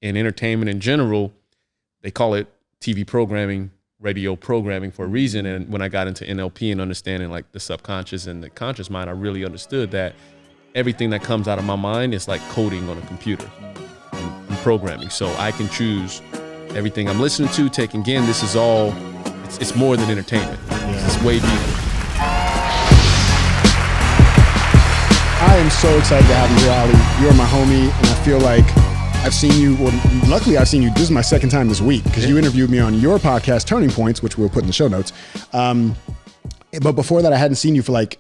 in entertainment in general, they call it TV programming, radio programming for a reason. And when I got into NLP and understanding like the subconscious and the conscious mind, I really understood that everything that comes out of my mind is like coding on a computer and programming. So I can choose everything I'm listening to, taking in. This is all, it's more than entertainment. It's way deeper. I am so excited to have you here, Ollie. You're my homie, and I feel like I've seen you, well, luckily I've seen you, this is my second time this week, because you interviewed me on your podcast, Turning Points, which we'll put in the show notes. But before that, I hadn't seen you for like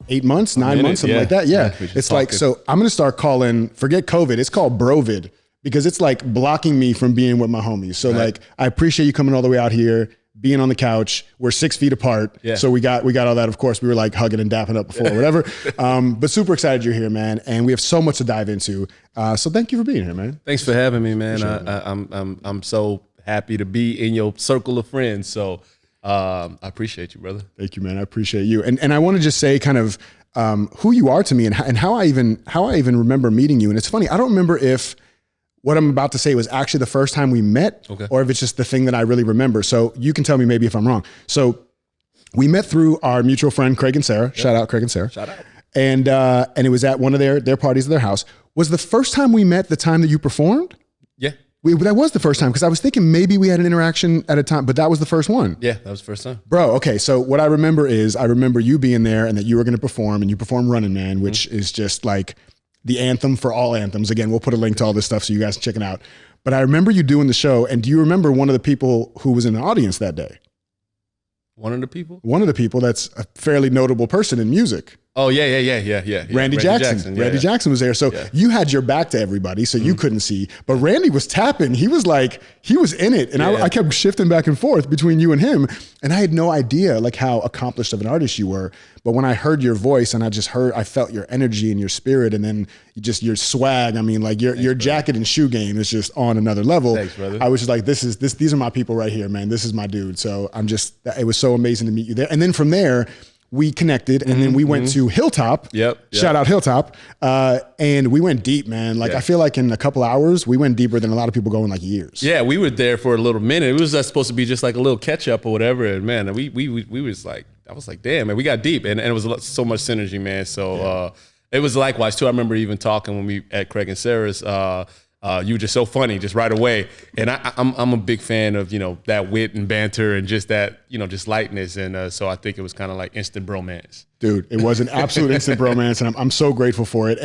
8 months, 9 months, something like that. Yeah. It's like, so I'm going to start calling, forget COVID, it's called Brovid, because it's like blocking me from being with my homies. So like, I appreciate you coming all the way out here, being on the couch. We're 6 feet apart. Yeah. So we got all that. Of course, we were like hugging and dapping up before, whatever. But super excited you're here, man. And we have so much to dive into. So thank you for being here, man. Thanks for having me, man. Sure, I'm so happy to be in your circle of friends. So I appreciate you, brother. Thank you, man. I appreciate you. And I want to just say kind of who you are to me and how I even remember meeting you. And it's funny, I don't remember if what I'm about to say was actually the first time we met, or if it's just the thing that I really remember. So you can tell me maybe if I'm wrong. So we met through our mutual friend, Craig and Sarah. Yep. Shout out, Craig and Sarah. Shout out. And it was at one of their parties at their house. Was the first time we met the time that you performed? Yeah. That was the first time, because I was thinking maybe we had an interaction at a time, but that was the first one. Yeah, that was the first time. Bro, okay, so what I remember is you being there and that you were going to perform, and you performed Running Man, which is just like the anthem for all anthems. Again, we'll put a link to all this stuff so you guys can check it out. But I remember you doing the show, and do you remember one of the people who was in the audience that day? One of the people? One of the people that's a fairly notable person in music. Oh, yeah. Randy Jackson. Randy Jackson was there. So you had your back to everybody, so you couldn't see. But Randy was tapping. He was in it. And I kept shifting baback and forth between you and him. And I had no idea like how accomplished of an artist you were. But when I heard your voice and I felt your energy and your spirit, and then your swag. I mean, like your jacket and shoe game is just on another level. Thanks, brother. I was just like, these are my people right here, man. This is my dude. So it was so amazing to meet you there. And then from there, we connected, and then we went to Hilltop. Yep. Shout out Hilltop. And we went deep, man. Like I feel like in a couple hours, we went deeper than a lot of people go in like years. Yeah, we were there for a little minute. It was supposed to be just like a little catch up or whatever. And man, we was like, I was like, damn, man, we got deep, and it was so much synergy, man. So it was likewise too. I remember even talking when we at Craig and Sarah's. You were just so funny, just right away. And I'm a big fan of, that wit and banter and just that, just lightness. And so I think it was kind of like instant bromance. Dude, it was an absolute instant bromance, and I'm so grateful for it.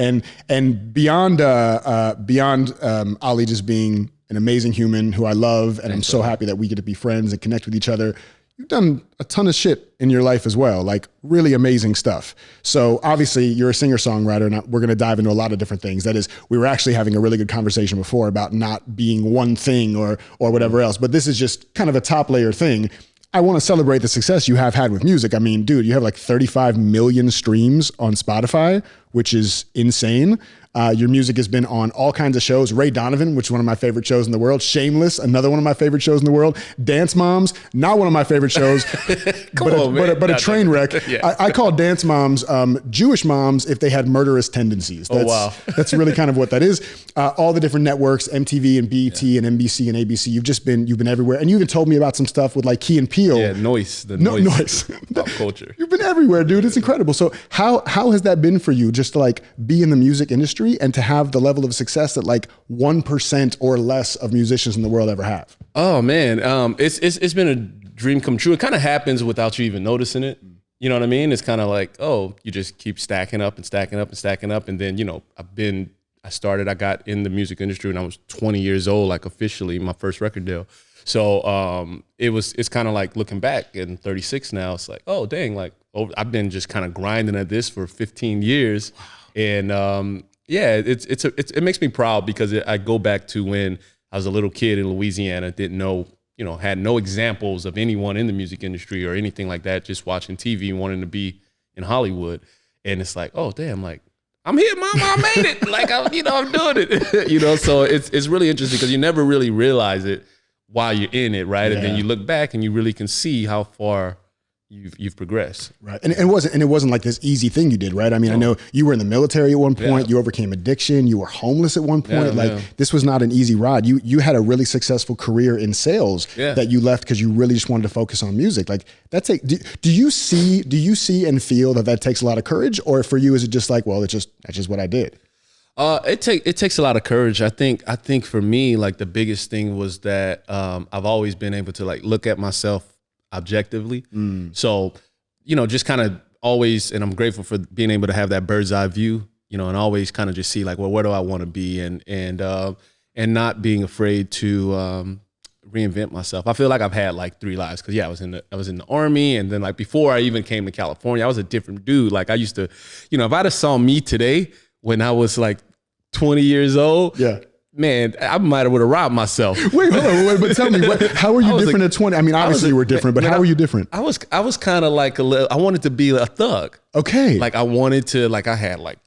And beyond Ollie just being an amazing human who I love, and I'm so happy that we get to be friends and connect with each other. You've done a ton of shit in your life as well, like really amazing stuff. So obviously you're a singer-songwriter, and we're going to dive into a lot of different things. That is, we were actually having a really good conversation before about not being one thing or whatever else, but this is just kind of a top layer thing. I want to celebrate the success you have had with music. I mean, dude, you have like 35 million streams on Spotify, which is insane. Your music has been on all kinds of shows. Ray Donovan, which is one of my favorite shows in the world. Shameless, another one of my favorite shows in the world. Dance Moms, not one of my favorite shows, but a train wreck. I call Dance Moms Jewish moms if they had murderous tendencies. That's really kind of what that is. All the different networks, MTV and BET and NBC and ABC. You've been everywhere. And you even told me about some stuff with like Key and Peele. Yeah, noise. Noise. Pop culture. You've been everywhere, dude. It's incredible. So how has that been for you, just to like be in the music industry and to have the level of success that like 1% or less of musicians in the world ever have? Oh man, it's been a dream come true. It kind of happens without you even noticing it. You know what I mean? It's kind of like, oh, you just keep stacking up and stacking up and stacking up. And then, I got in the music industry when I was 20 years old, like officially my first record deal. So it's kind of like looking back and 36 now, it's like, oh dang, like I've been just kind of grinding at this for 15 years. And it makes me proud, because I go back to when I was a little kid in Louisiana, didn't know, had no examples of anyone in the music industry or anything like that, just watching TV, wanting to be in Hollywood. And it's like, oh damn, like I'm here, mama, I made it. Like I'm doing it. So it's really interesting, because you never really realize it while you're in it, right? Yeah. And then you look back and you really can see how far you've progressed. Right. And it wasn't like this easy thing you did, right? I mean, I know you were in the military at one point, you overcame addiction, you were homeless at one point. This was not an easy ride. You had a really successful career in sales that you left because you really just wanted to focus on music. Like do you see and feel that takes a lot of courage, or for you is it just like, well, that's just what I did? It takes a lot of courage. I think for me, like the biggest thing was that I've always been able to like look at myself objectively. So, just kind of always, and I'm grateful for being able to have that bird's eye view, and always kind of just see like, well, where do I want to be, and not being afraid to reinvent myself. I feel like I've had like 3 lives because I was in the Army, and then like before I even came to California, I was a different dude. Like I used to, if I'd have saw me today when I was like 20 years old, man, I might have would have robbed myself. Wait, but tell me, how were you different at 20? I mean, obviously you were different, but how were you different? I was kind of like I wanted to be a thug. Okay. Like I wanted to, like I had like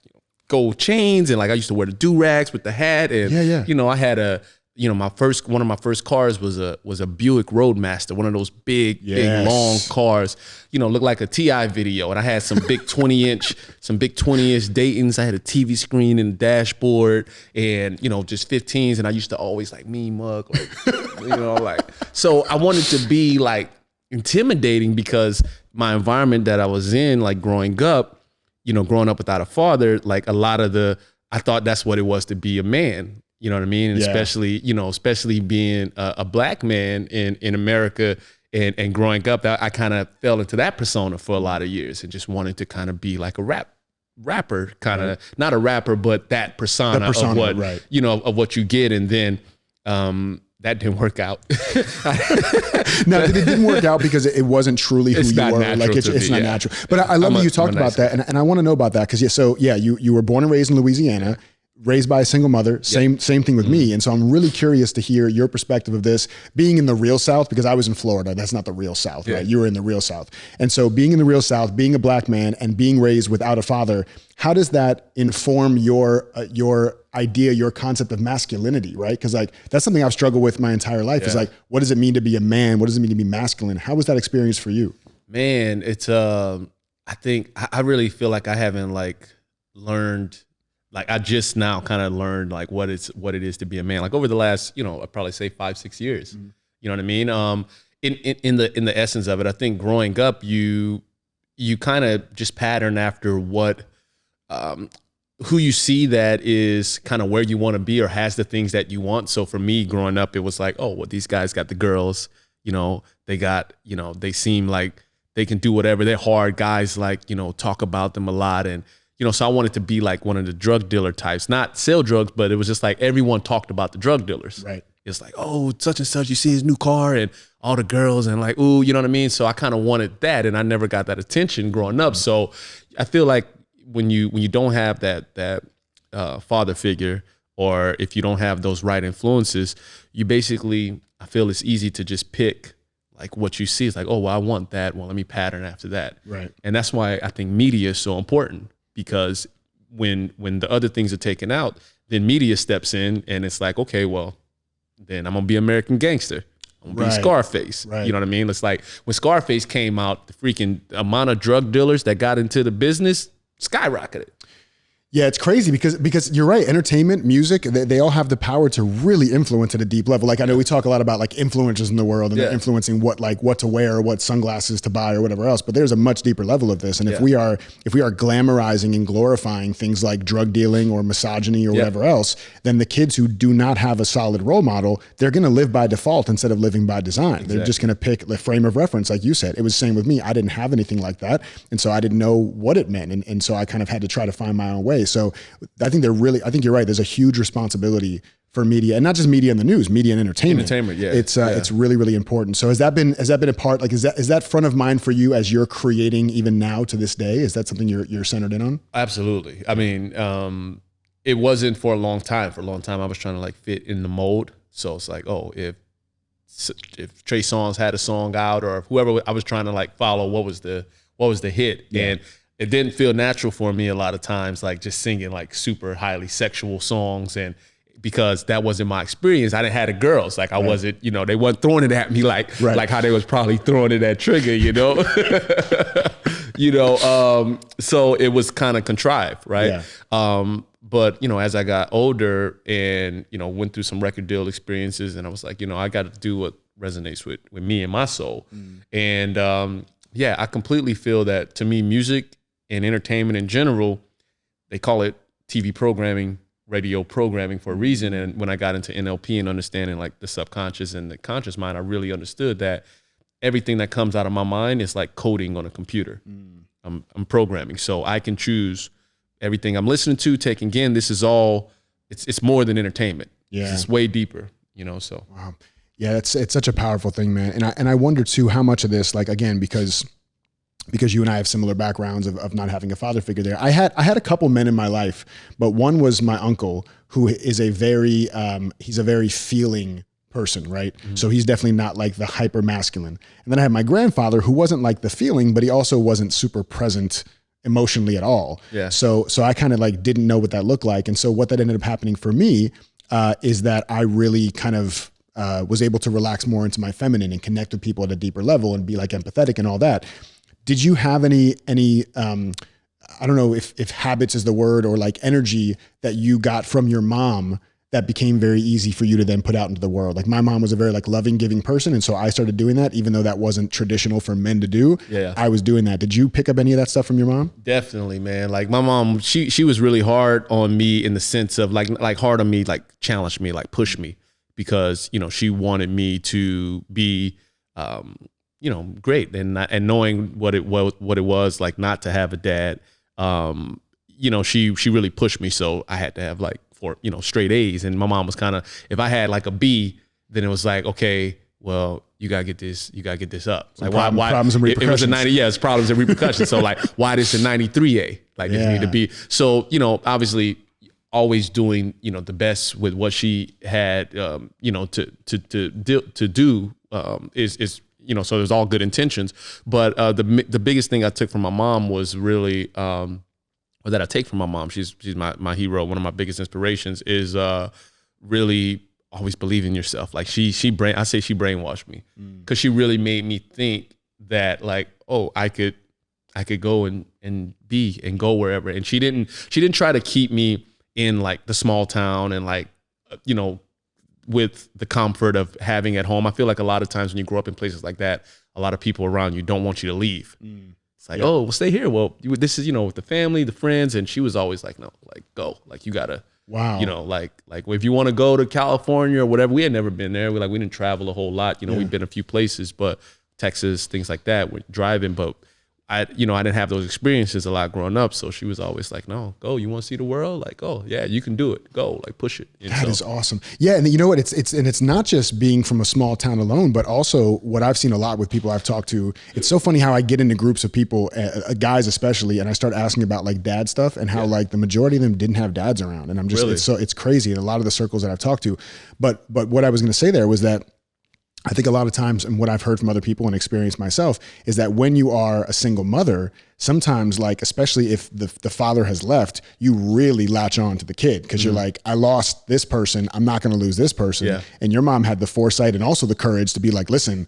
gold chains, and like I used to wear the do-rags with the hat, and I had one of my first cars was a Buick Roadmaster, one of those big long cars, looked like a T.I. video. And I had some big 20-inch Daytons. I had a TV screen in the dashboard, and just 15s. And I used to always like mean mug, like so I wanted to be like intimidating because my environment that I was in, like growing up without a father, like a lot of I thought that's what it was to be a man. You know what I mean? And especially being a black man in America and growing up, I kind of fell into that persona for a lot of years and just wanted to kind of be like a rapper, kind of not a rapper, but that persona of what, of what you get. And then that didn't work out. No, it didn't work out because it wasn't truly who you were. Like it's not natural. But I love that you talked about that. And I want to know about that because you were born and raised in Louisiana. Raised by a single mother, same thing with me. And so I'm really curious to hear your perspective of this, being in the real South, because I was in Florida. That's not the real South, right? You were in the real South. And so being in the real South, being a black man and being raised without a father, how does that inform your idea, your concept of masculinity, right? Because like, that's something I've struggled with my entire life is like, what does it mean to be a man? What does it mean to be masculine? How was that experience for you? Man, it's, I think I really feel like I haven't like learned. Like I just now kind of learned like what it is to be a man. Like over the last, I'd probably say 5-6 years. You know what I mean? In the essence of it, I think growing up, you kind of just pattern after what who you see that is kind of where you want to be or has the things that you want. So for me growing up, it was like, oh, well, these guys got the girls, they got, they seem like they can do whatever. They're hard guys, like, talk about them a lot. And so I wanted to be like one of the drug dealer types, not sell drugs, but it was just like everyone talked about the drug dealers. Right. It's like, oh, such and such, you see his new car and all the girls and like, ooh, you know what I mean? So I kind of wanted that, and I never got that attention growing up. So I feel like when you don't have that father figure, or if you don't have those right influences, you basically, I feel it's easy to just pick like what you see. It's like, oh, well, I want that. Well, let me pattern after that. Right. And that's why I think media is so important. Because when the other things are taken out, then media steps in and it's like, okay, well, then I'm gonna be American Gangster. I'm gonna be Scarface. Right. You know what I mean? It's like when Scarface came out, the freaking amount of drug dealers that got into the business skyrocketed. Yeah, it's crazy because you're right. Entertainment, music, they all have the power to really influence at a deep level. Like I know we talk a lot about like influencers in the world and they're influencing what to wear, or what sunglasses to buy, or whatever else. But there's a much deeper level of this. And if we are glamorizing and glorifying things like drug dealing or misogyny or whatever else, then the kids who do not have a solid role model, they're going to live by default instead of living by design. Exactly. They're just going to pick the frame of reference, like you said. It was the same with me. I didn't have anything like that, and so I didn't know what it meant, and so I kind of had to try to find my own way. So I think you're right. There's a huge responsibility for media, and not just media in the news, media and entertainment. It's really, really important. So has that been a part, like, is that front of mind for you as you're creating even now to this day? Is that something you're centered in on? Absolutely. I mean, it wasn't for a long time. For a long time, I was trying to like fit in the mold. So it's like, oh, if Trey Songz had a song out, or whoever, I was trying to like follow what was the hit. And it didn't feel natural for me a lot of times, like just singing like super highly sexual songs and because that wasn't my experience. I didn't have the girls. Like I wasn't, they weren't throwing it at me like how they was probably throwing it at Trigger, so it was kind of contrived, right? Yeah. But, as I got older and, went through some record deal experiences, and I was like, I got to do what resonates with me and my soul. And I completely feel that, to me, music and entertainment in general, they call it TV programming, radio programming for a reason. And when I got into NLP and understanding like the subconscious and the conscious mind, I really understood that everything that comes out of my mind is like coding on a computer. I'm programming, so I can choose everything I'm listening to, taking in. This is all, it's more than entertainment. Yeah. It's way deeper, so. Wow. Yeah, it's such a powerful thing, man. And I wonder too, how much of this, like, again, because you and I have similar backgrounds of not having a father figure there. I had a couple men in my life, but one was my uncle, who is he's a very feeling person, right? Mm-hmm. So he's definitely not like the hyper masculine. And then I had my grandfather, who wasn't like the feeling, but he also wasn't super present emotionally at all. Yeah. So I kind of like didn't know what that looked like. And so what that ended up happening for me is that I really kind of was able to relax more into my feminine and connect with people at a deeper level and be like empathetic and all that. Did you have any I don't know if habits is the word, or like energy that you got from your mom that became very easy for you to then put out into the world? Like my mom was a very like loving, giving person. And so I started doing that, even though that wasn't traditional for men to do. Yeah. I was doing that. Did you pick up any of that stuff from your mom? Definitely, man. Like my mom, she was really hard on me in the sense of like hard on me, like challenge me, like push me, because, she wanted me to be, great. And knowing what it was like not to have a dad, she really pushed me. So I had to have like straight A's. And my mom was kind of, if I had like a B, then it was like, okay, well, you gotta get this up. Like why problems and repercussions. It was a 90, it's problems and repercussions. So like, why this a 93A? Like it need to be. So, obviously always doing, the best with what she had, to do, is so there's all good intentions. But the biggest thing I took from my mom was really, or that I take from my mom, she's my hero, one of my biggest inspirations, is really always believe in yourself. Like I say she brainwashed me, because she really made me think that like, oh, I could go and be and go wherever. And she didn't try to keep me in like the small town and like, with the comfort of having at home. I feel like a lot of times when you grow up in places like that, a lot of people around you don't want you to leave. It's like, oh, well, stay here. Well, this is, with the family, the friends. And she was always like, no, like go, like you gotta, wow. Like if you want to go to California or whatever, we had never been there. We didn't travel a whole lot. We've been a few places, but Texas, things like that, we're driving, but I didn't have those experiences a lot growing up. So she was always like, no, go, you want to see the world? Like, oh yeah, you can do it. Go, like push it. That is awesome. Yeah. And you know what, it's not just being from a small town alone, but also what I've seen a lot with people I've talked to. It's so funny how I get into groups of people, guys especially, and I start asking about like dad stuff and how like the majority of them didn't have dads around. And I'm just, really? It's crazy in a lot of the circles that I've talked to. But what I was going to say there was that I think a lot of times, and what I've heard from other people and experienced myself, is that when you are a single mother, sometimes like, especially if the father has left, you really latch on to the kid, because you're like, I lost this person, I'm not going to lose this person. Yeah. And your mom had the foresight and also the courage to be like, listen,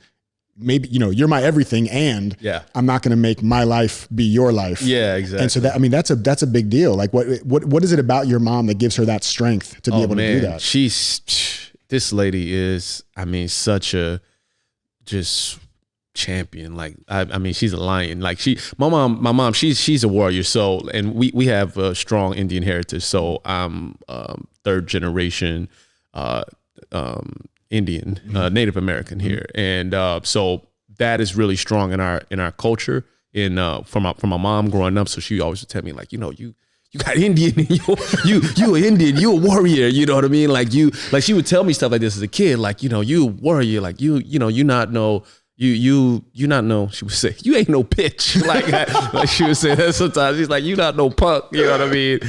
maybe, you're my everything, and I'm not going to make my life be your life. Yeah, exactly. And so that's a big deal. Like what is it about your mom that gives her that strength to be able to do that? This lady is, such a just champion. Like, she's a lion. Like my mom, she's a warrior. So, and we have a strong Indian heritage. So I'm third generation Indian, Native American here. And so that is really strong in our culture. From my mom growing up. So she always would tell me like, you got Indian, you an Indian, you a warrior, you know what I mean? Like she would tell me stuff like this as a kid, like, you a warrior, like you not know, she would say, you ain't no bitch. Like she would say that sometimes. She's like, you not no punk, you know what I mean?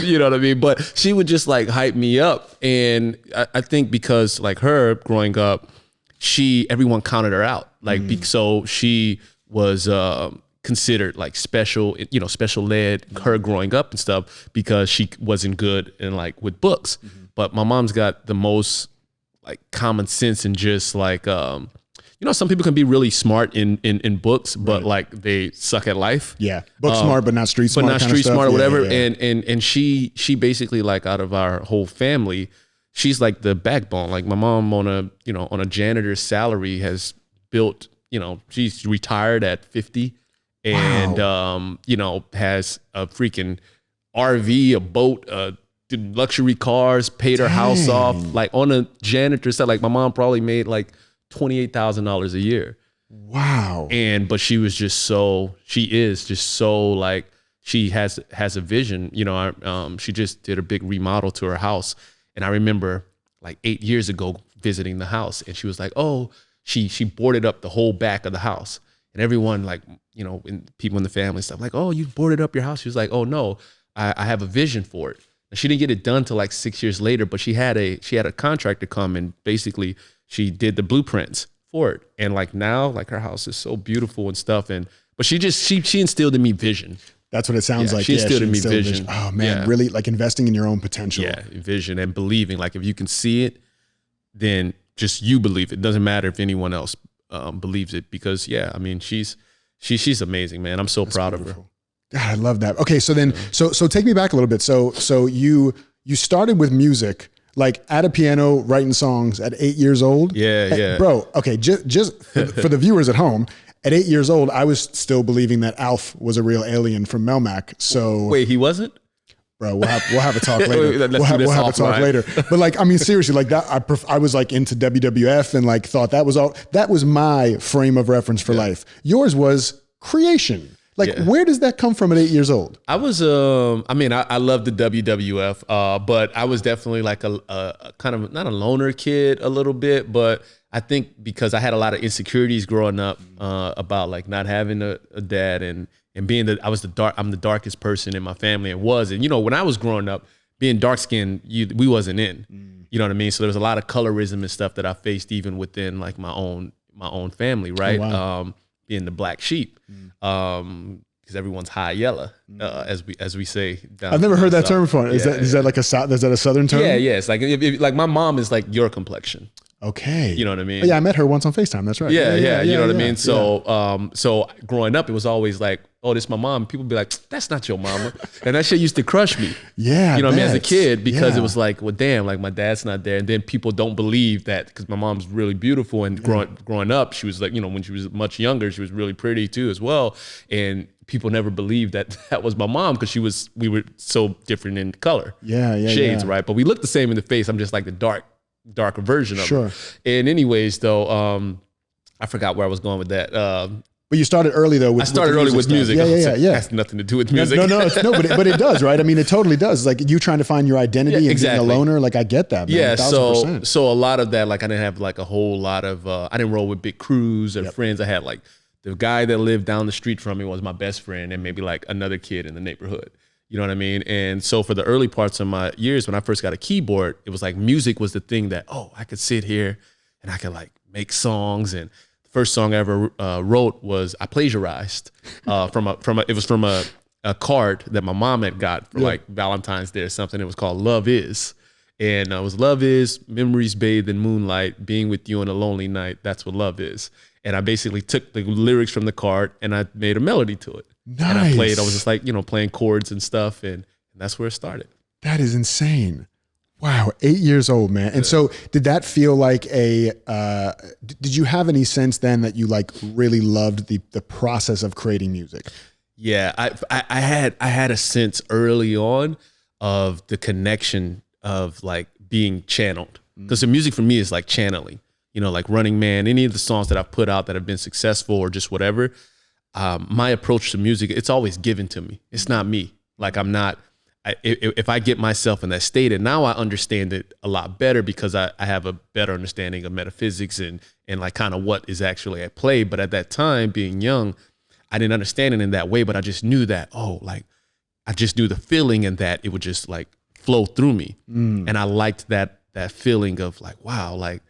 You know what I mean? But she would just like hype me up. And I think because like her growing up, everyone counted her out. Like, so she was, considered like special, special ed, her growing up and stuff because she wasn't good in like with books. But my mom's got the most like common sense and just like, some people can be really smart in books, but like they suck at life. Yeah, book smart, but not street smart. But not street smart or whatever. And she basically like out of our whole family, she's like the backbone. Like my mom on a janitor's salary has built, she's retired at 50 and, has a freaking RV, a boat, luxury cars, paid her house off, like on a janitor's salary. Like my mom probably made like $28,000 a year. Wow. But she is just so like, she has a vision, she just did a big remodel to her house. And I remember like 8 years ago visiting the house and she was like, oh, she boarded up the whole back of the house. And everyone like, people in the family and stuff like, oh, you boarded up your house. She was like, oh no, I have a vision for it. And she didn't get it done till like 6 years later, but she had a contractor come and basically she did the blueprints for it. And like now, like her house is so beautiful and stuff. But she instilled in me vision. That's what it sounds like. She instilled in me vision. Oh man, really like investing in your own potential. Yeah, vision and believing. Like if you can see it, then just you believe it. It doesn't matter if anyone else believes it because she's amazing, man. I'm so proud of her. God, I love that. Okay, so then so take me back a little bit. So you started with music, like at a piano, writing songs at 8 years old. Yeah. Bro, okay, just for the viewers at home, at 8 years old, I was still believing that Alf was a real alien from Melmac. So wait, he wasn't? Bro, we'll have a talk later. we'll have a talk later. But like, I mean, seriously, like that, I was like into WWF and like thought that was my frame of reference for life. Yours was creation. Like, where does that come from at 8 years old? I was, I love the WWF, but I was definitely like a kind of, not a loner kid a little bit, but I think because I had a lot of insecurities growing up about like not having a dad and being that I'm the darkest person in my family and when I was growing up, being dark skinned, we wasn't in, you know what I mean? So there was a lot of colorism and stuff that I faced even within like my own family, right? Oh, wow. Being the black sheep, because everyone's high yellow, as we say. I've never heard that term before. Is that like a southern term? Yeah. It's like like my mom is like your complexion. Okay. You know what I mean? Yeah, I met her once on FaceTime. That's right. Yeah. You know what I mean? So, so growing up, it was always like, oh, this is my mom. People be like, that's not your mama. And that shit used to crush me. Yeah. You know what I mean? As a kid, because it was like, well, damn, like my dad's not there. And then people don't believe that because my mom's really beautiful. And growing up, she was like, when she was much younger, she was really pretty too as well. And people never believed that that was my mom because we were so different in color. Shades, right? But we look the same in the face. I'm just like the darker version of her. And anyways, though, I forgot where I was going with that. But you started early though. I started early with music. Yeah. Has nothing to do with music. But it does, right? I mean, it totally does. Like you trying to find your identity and being a loner. Like I get that, man. Yeah. 1000%. So a lot of that, like I didn't have like a whole lot of. I didn't roll with big crews or friends. I had like the guy that lived down the street from me was my best friend, and maybe like another kid in the neighborhood. You know what I mean? And so for the early parts of my years, when I first got a keyboard, it was like music was the thing that, I could sit here and I could like make songs. And the first song I ever wrote was I plagiarized from a card that my mom had got for like Valentine's Day or something. It was called Love Is. And it was love is memories bathed in moonlight, being with you on a lonely night. That's what love is. And I basically took the lyrics from the card and I made a melody to it. Nice. And I was just like, playing chords and stuff. And that's where it started. That is insane. Wow. 8 years old, man. And so did that feel like did you have any sense then that you like really loved the process of creating music? Yeah, I had a sense early on of the connection of like being channeled. Because the music for me is like channeling, like Running Man, any of the songs that I've put out that have been successful or just whatever. My approach to music, it's always given to me. It's not me. Like if I get myself in that state, and now I understand it a lot better because I have a better understanding of metaphysics and like kind of what is actually at play. But at that time, being young, I didn't understand it in that way, but I just knew that, I just knew the feeling and that it would just like flow through me. And I liked that feeling of like, wow, like,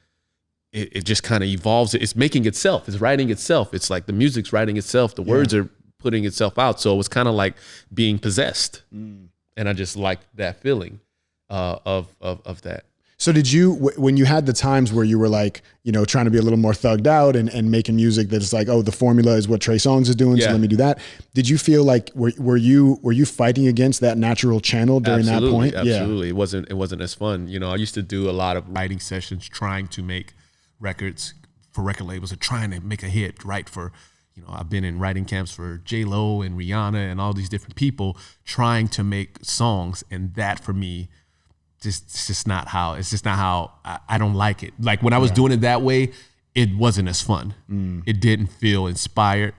it just kind of evolves. It's making itself. It's writing itself. It's like the music's writing itself. The words are putting itself out. So it was kind of like being possessed. And I just liked that feeling of that. So did you, when you had the times where you were like, you know, trying to be a little more thugged out and making music that's like, oh, the formula is what Trey Songz is doing, so let me do that. Did you feel like, were you fighting against that natural channel during that point? Absolutely. Yeah. It wasn't as fun. You know, I used to do a lot of writing sessions trying to make records for record labels and trying to make a hit, right? For, you know, I've been in writing camps for J-Lo and Rihanna and all these different people trying to make songs. And that for me, it's just not how I don't like it. Like when I was doing it that way, it wasn't as fun. It didn't feel inspired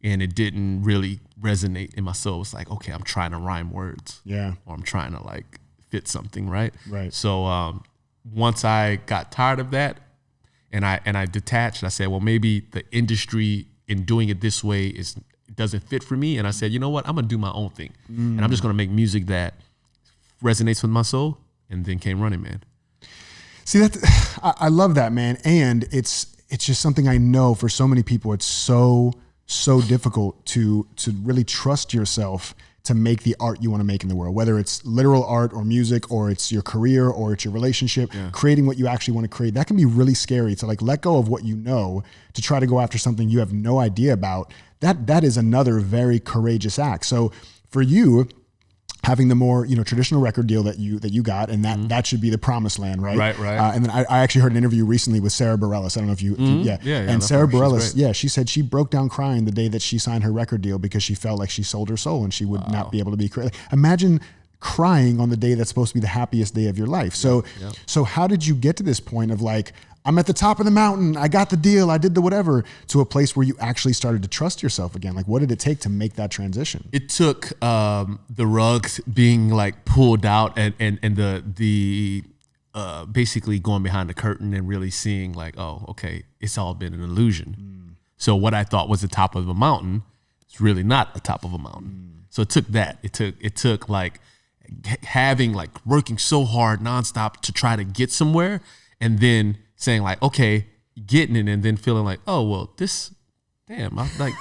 and it didn't really resonate in my soul. It's like, okay, I'm trying to rhyme words. Yeah. Or I'm trying to like fit something, right? Right. So once I got tired of that and I detached, I said, well, maybe the industry in doing it this way doesn't fit for me. And I said, you know what? I'm gonna do my own thing. And I'm just gonna make music that resonates with my soul. And then came Running Man. See, I love that, man. And it's just something I know for so many people, it's so difficult to really trust yourself to make the art you want to make in the world, whether it's literal art or music, or it's your career, or it's your relationship, creating what you actually want to create. That can be really scary to like let go of what you know to try to go after something you have no idea about. That is another very courageous act. So for you, having the more, you know, traditional record deal that you got, and that should be the promised land, right? Right. And then I actually heard an interview recently with Sarah Bareilles. I don't know if you, And Sarah Bareilles, she said she broke down crying the day that she signed her record deal because she felt like she sold her soul and she would not be able to be creative. Imagine crying on the day that's supposed to be the happiest day of your life. So how did you get to this point of like, I'm at the top of the mountain, I got the deal, I did the whatever, to a place where you actually started to trust yourself again? Like, what did it take to make that transition? It took the rugs being like pulled out and the basically going behind the curtain and really seeing like, oh, okay, it's all been an illusion. So what I thought was the top of a mountain, it's really not the top of a mountain. So it took that. It took like having like working so hard nonstop to try to get somewhere, and then saying like, okay, getting it, and then feeling like, oh, well, I'm like,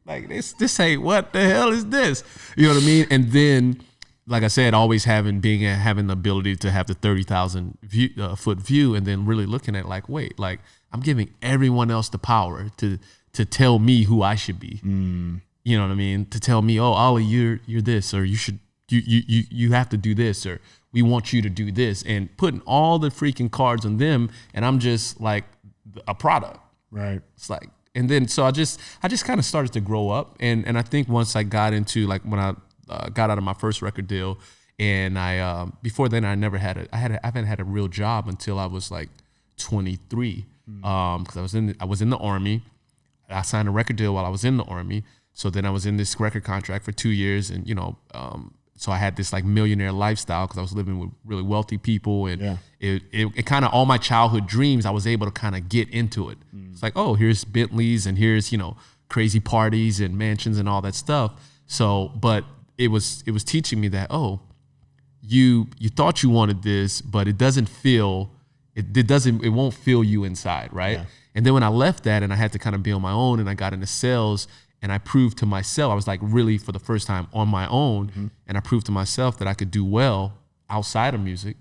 like this ain't, what the hell is this? You know what I mean? And then, like I said, always having the ability to have the 30,000 foot view, and then really looking at like, wait, like I'm giving everyone else the power to tell me who I should be. You know what I mean? To tell me, oh, Ollie, you're this, or you have to do this, or we want you to do this, and putting all the freaking cards on them, and I'm just like a product. Right. It's like, and then so I just kind of started to grow up, and I think once I got into like when I got out of my first record deal, and I before then I haven't had a real job until I was like 23, because I was in the Army. I signed a record deal while I was in the Army, so then I was in this record contract for 2 years, and you know. So I had this like millionaire lifestyle because I was living with really wealthy people, and it kind of, all my childhood dreams, I was able to kind of get into it. It's like, oh, here's Bentleys, and here's, you know, crazy parties and mansions and all that stuff. So, but it was teaching me that, oh, you thought you wanted this, but it doesn't feel, it won't feel you inside, right? Yeah. And then when I left that and I had to kind of be on my own, and I got into sales, and I proved to myself, I was like really for the first time on my own, and I proved to myself that I could do well outside of music.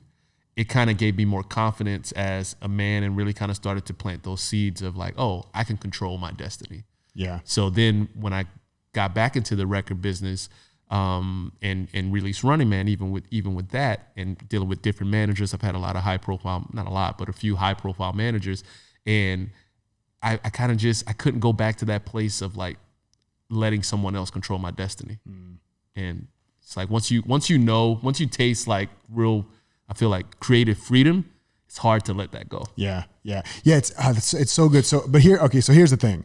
It kind of gave me more confidence as a man, and really kind of started to plant those seeds of like, oh, I can control my destiny. Yeah. So then when I got back into the record business, and released Running Man, even with that, and dealing with different managers, I've had a lot of high profile, not a lot, but a few high profile managers, and I kind of I couldn't go back to that place of like letting someone else control my destiny. And it's like once you taste like real, I feel like creative freedom, it's hard to let that go. Yeah. It's so good. So here's the thing.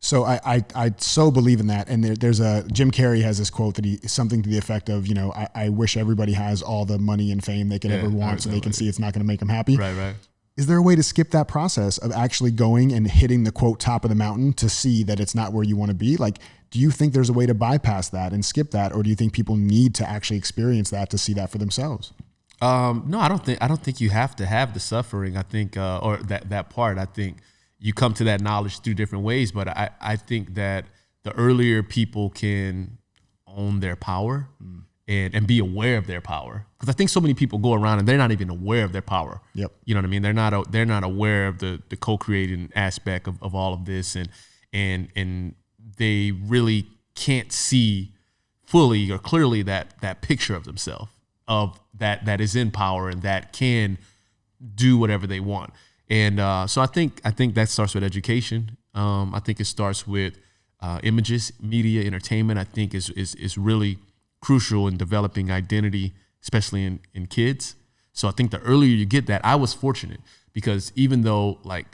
So I so believe in that. And there's Jim Carrey has this quote that something to the effect of, you know, I wish everybody has all the money and fame they could ever want, so they can see it's not going to make them happy. Right. Is there a way to skip that process of actually going and hitting the quote top of the mountain to see that it's not where you want to be? Like, do you think there's a way to bypass that and skip that? Or do you think people need to actually experience that to see that for themselves? No, I don't think you have to have the suffering. I think, or that part, I think you come to that knowledge through different ways. But I think that the earlier people can own their power and be aware of their power. Because I think so many people go around and they're not even aware of their power. Yep. You know what I mean? They're not aware of the co-creating aspect of all of this, and they really can't see fully or clearly that picture of themselves, of that is in power and that can do whatever they want. And so I think that starts with education. I think it starts with images, media, entertainment. I think is really crucial in developing identity, especially in kids. So I think the earlier you get that, I was fortunate because even though like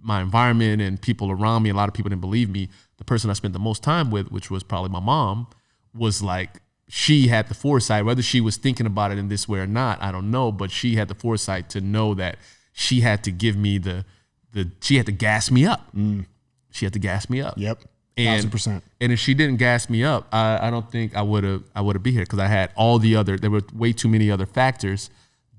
my environment and people around me, a lot of people didn't believe me, the person I spent the most time with, which was probably my mom, was like, she had the foresight, whether she was thinking about it in this way or not, I don't know, but she had the foresight to know that she had to give me she had to gas me up. She had to gas me up. Yep. 1,000%. And if she didn't gas me up, I don't think I would have been here because I had there were way too many other factors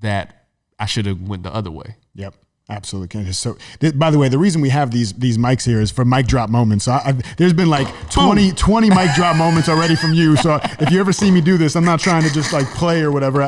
that I should have went the other way. Yep. Absolutely. So, by the way, the reason we have these mics here is for mic drop moments. So there's been like 20 mic drop moments already from you. So if you ever see me do this, I'm not trying to just like play or whatever.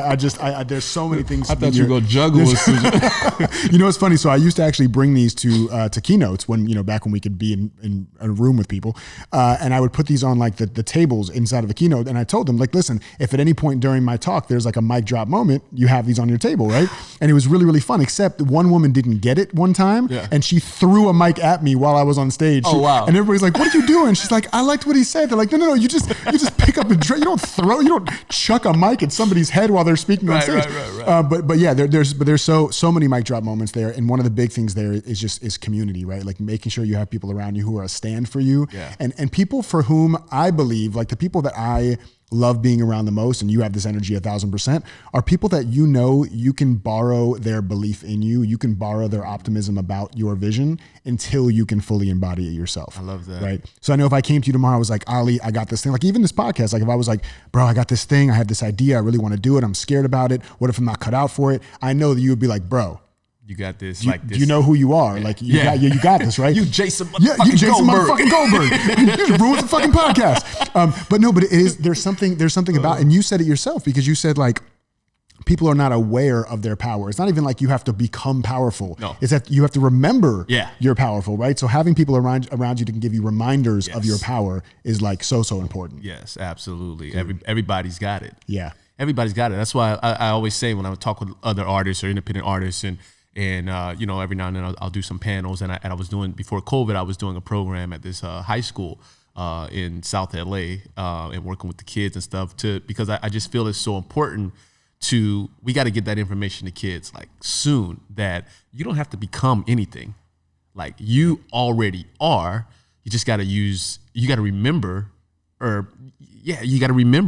There's so many things. I thought you were going to juggle. You know, it's funny. So I used to actually bring these to keynotes when, back when we could be in a room with people. And I would put these on like the tables inside of a keynote. And I told them like, listen, if at any point during my talk, there's like a mic drop moment, you have these on your table, right? And it was really, really fun, except one woman didn't get it one time, and she threw a mic at me while I was on stage. Oh wow! And everybody's like, "What are you doing?" She's like, "I liked what he said." They're like, "No, you just pick up and you don't chuck a mic at somebody's head while they're speaking on stage." Right. But yeah, there's so many mic drop moments there, and one of the big things there is community, right? Like making sure you have people around you who are a stand for you, and people for whom I believe, like the people that I love being around the most, and you have this energy 1,000%, are people that you can borrow their belief in you. You can borrow their optimism about your vision until you can fully embody it yourself. I love that. Right? So I know if I came to you tomorrow, I was like, Ollie, I got this thing. Like even this podcast, like if I was like, bro, I got this thing. I have this idea. I really want to do it. I'm scared about it. What if I'm not cut out for it? I know that you would be like, bro, you got this. Do you know who you are? Yeah. Like you got this, right? You Jason motherfucking Goldberg. You just ruined the fucking podcast. But it is. There's something about, and you said it yourself because you said like people are not aware of their power. It's not even like you have to become powerful. No. It's that you have to remember you're powerful, right? So having people around you that can give you reminders of your power is like so important. Yes, absolutely. Everybody's got it. Yeah. Everybody's got it. That's why I always say when I talk with other artists or independent artists and every now and then I'll do some panels, and I was doing, before COVID, I was doing a program at this high school in South LA and working with the kids and stuff because I just feel it's so important we got to get that information to kids like soon, that you don't have to become anything. Like you already are. You just got to you got to remember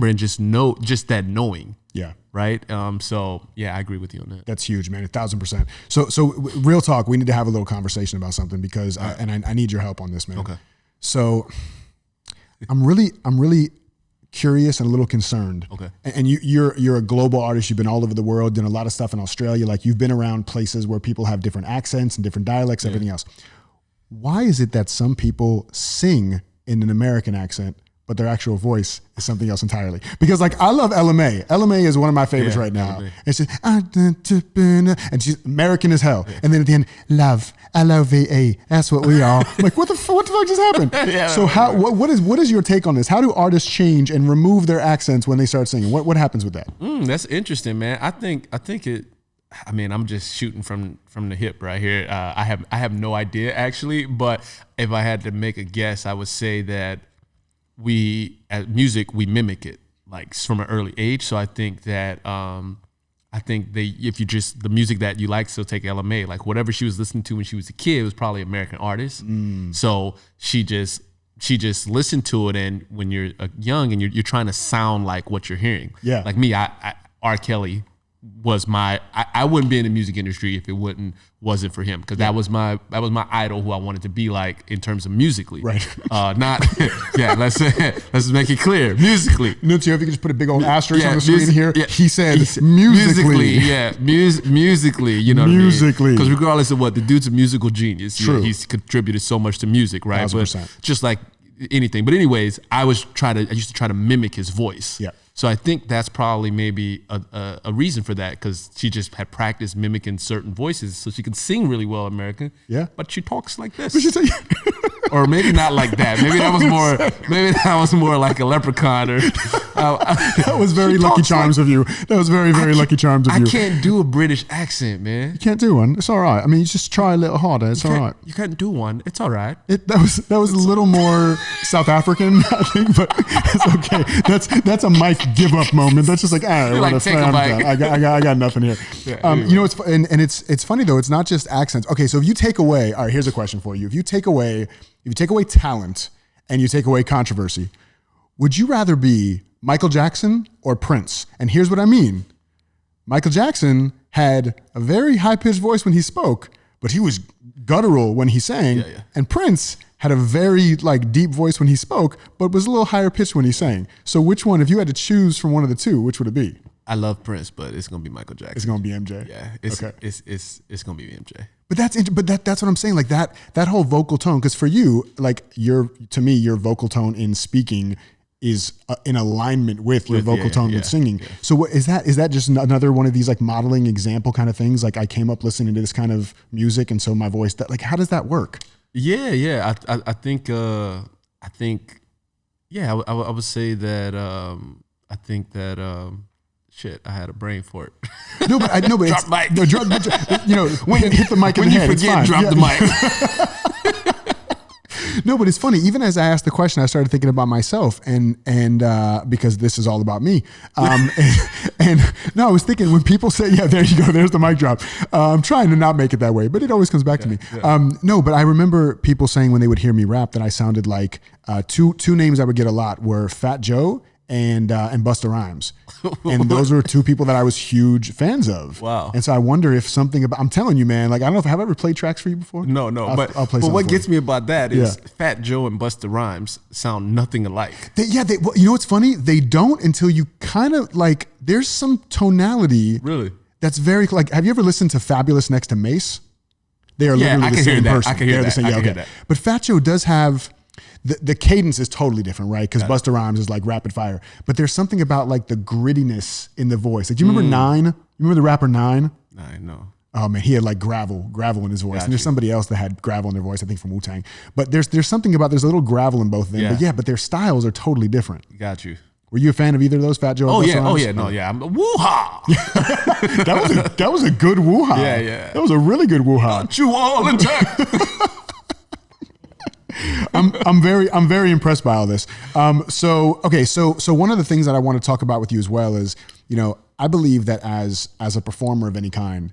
and just know, just that knowing. Yeah. Right. So yeah, I agree with you on that. That's huge, man. 1,000%. So real talk, we need to have a little conversation about something because I need your help on this, man. Okay. So I'm really curious and a little concerned. Okay. And you're a global artist. You've been all over the world, done a lot of stuff in Australia. Like you've been around places where people have different accents and different dialects, everything else. Why is it that some people sing in an American accent, but their actual voice is something else entirely? Because like I love LMA. LMA is one of my favorites right now. LMA. It's just, and she's American as hell. Yeah. And then at the end, love, LOVE. That's what we are. I'm like, what the fuck just happened? So what is your take on this? How do artists change and remove their accents when they start singing? What happens with that? That's interesting, man. I think it. I mean, I'm just shooting from the hip right here. I have no idea actually, but if I had to make a guess, I would say that as music, we mimic it like from an early age. So I think that if you just, the music that you like, so take LMA, like whatever she was listening to when she was a kid, it was probably an American artist. So she just listened to it, and when you're young and you're trying to sound like what you're hearing. Yeah. Like me, R. Kelly was I wouldn't be in the music industry if it wasn't for him, because that was my idol, who I wanted to be like in terms of musically. Right. Not let's make it clear, musically. Nuncio, if you could just put a big old asterisk on the screen here. Yeah. He said musically. Musically, you know musically. Because regardless of what, the dude's a musical genius. True. He's contributed so much to music, right? 1,000%. But just like anything. But anyways, I used to try to mimic his voice. Yeah. So I think that's probably maybe a reason for that, because she just had practiced mimicking certain voices, so she could sing really well American. Yeah. But she talks like this. Or maybe not like that. Maybe that was more like a leprechaun. Or that was very Lucky Charms of you. That was very, very Lucky Charms of you. I can't do a British accent, man. You can't do one. It's all right. I mean, you just try a little harder. It's all right. You can't do one. It's all right. That was a little more South African, I think, but it's okay. That's a Mike give up moment. That's just like, I got nothing here. Yeah, you know, it's funny though. It's not just accents. Okay, so if you take away, all right, here's a question for you. If you take away talent and you take away controversy, would you rather be Michael Jackson or Prince? And here's what I mean. Michael Jackson had a very high-pitched voice when he spoke, but he was guttural when he sang. Yeah. And Prince had a very deep voice when he spoke, but was a little higher pitched when he sang. So which one, if you had to choose from one of the two, which would it be? I love Prince, but it's gonna be Michael Jackson. It's gonna be MJ. Yeah, it's gonna be MJ. But that's what I'm saying. Like that whole vocal tone, because for you, to me, your vocal tone in speaking is in alignment with your vocal tone with singing. Yeah. So what is that? Is that just another one of these modeling example kind of things? Like I came up listening to this kind of music, and so my voice. How does that work? Yeah. I think I would say that I think that. Shit, I had a brain fart. No, but drop mic. No, when hit the mic in the head, when you forget, drop the mic. No, but it's funny. Even as I asked the question, I started thinking about myself, and because this is all about me. And I was thinking when people say, "Yeah, there you go, there's the mic drop." I'm trying to not make it that way, but it always comes back to me. Yeah. No, but I remember people saying when they would hear me rap that I sounded like two names I would get a lot were Fat Joe and Busta Rhymes. And those were two people that I was huge fans of. Wow. And so I wonder if something about, I'm telling you, man, I don't know have I ever played tracks for you before? No, I'll play but what gets me about that is Fat Joe and Busta Rhymes sound nothing alike. Well, you know what's funny? They don't until you kind of there's some tonality. Really? That's very, have you ever listened to Fabulous next to Mace? They are literally the same person. I can hear that. But Fat Joe does have, the cadence is totally different, right? Because Busta Rhymes is rapid fire. But there's something about the grittiness in the voice. Do you remember Nine? You remember the rapper Nine? Nine, no. Oh man, he had gravel in his voice. And there's somebody else that had gravel in their voice, I think from Wu-Tang. But there's something about, there's a little gravel in both of them. Yeah. But their styles are totally different. Got you. Were you a fan of either of those, Fat Joe? I'm a woo-ha. that was a good woo-ha. Yeah. That was a really good woo-ha. Got you all intact. I'm very impressed by all this. So one of the things that I want to talk about with you as well is, I believe that as a performer of any kind,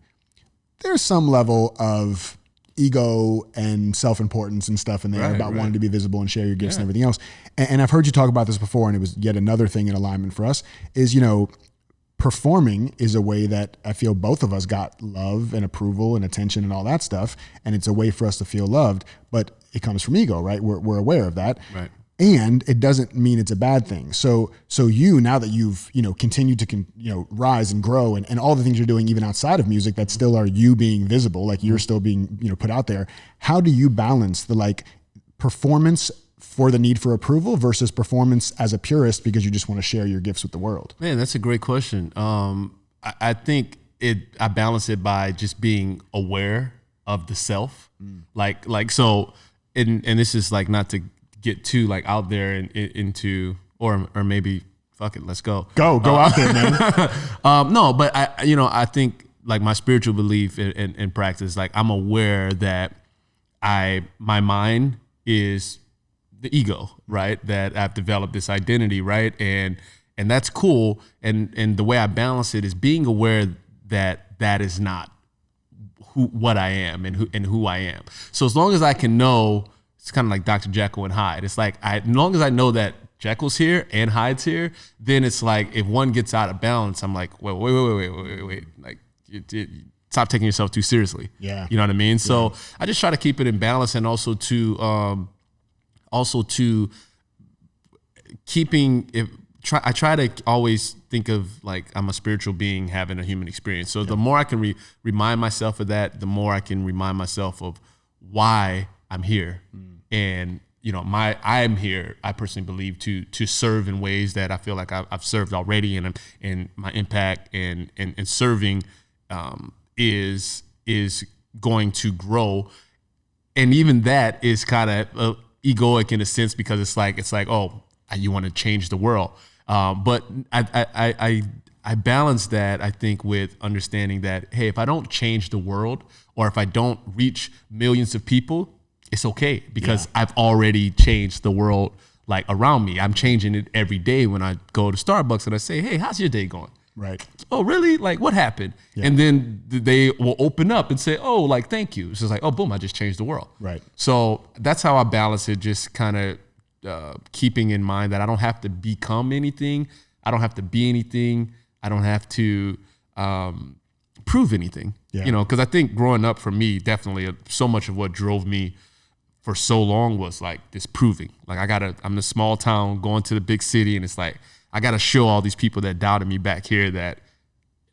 there's some level of ego and self-importance and stuff in there about wanting to be visible and share your gifts and everything else. And I've heard you talk about this before, and it was yet another thing in alignment for us is, performing is a way that I feel both of us got love and approval and attention and all that stuff. And it's a way for us to feel loved, but it comes from ego, right? We're aware of that. Right. And it doesn't mean it's a bad thing. So you, now that you've, continued to, rise and grow and all the things you're doing, even outside of music that still are you being visible, you're still being, put out there. How do you balance the performance for the need for approval versus performance as a purist because you just want to share your gifts with the world? Man, that's a great question. I think I balance it by just being aware of the self. So, and this is not to get too out there into or maybe fuck it, let's go out there, man. No, but I think my spiritual belief and practice, I'm aware that my mind is the ego, right? That I've developed this identity, right? And that's cool. And the way I balance it is being aware that is not what I am and who I am. So as long as I can know, it's kind of like Dr. Jekyll and Hyde. It's as long as I know that Jekyll's here and Hyde's here, then it's if one gets out of balance, I'm like, wait. Stop taking yourself too seriously. Yeah. You know what I mean? Yeah. So I just try to keep it in balance, and also to keeping it. I try to always think of I'm a spiritual being having a human experience. So the more I can remind myself of that, the more I can remind myself of why I'm here and you know, I'm here, I personally believe, to serve in ways that I feel like I've served already, and my impact and serving is going to grow. And even that is kind of egoic in a sense, because it's like, oh, you want to change the world. But I balance that, I think, with understanding that, hey, if I don't change the world, or if I don't reach millions of people, it's okay, because I've already changed the world like around me. I'm changing it every day when I go to Starbucks and I say, hey, how's your day going? Right. Oh, really? Like, what happened? Yeah. And then they will open up and say, oh, like, thank you. So it's like, oh, boom, I just changed the world. Right. So that's how I balance it, just kind of keeping in mind that I don't have to become anything. I don't have to be anything. I don't have to prove anything, you know, because I think growing up for me, definitely so much of what drove me for so long was like this proving. Like, I'm in a small town going to the big city, and it's like, I got to show all these people that doubted me back here that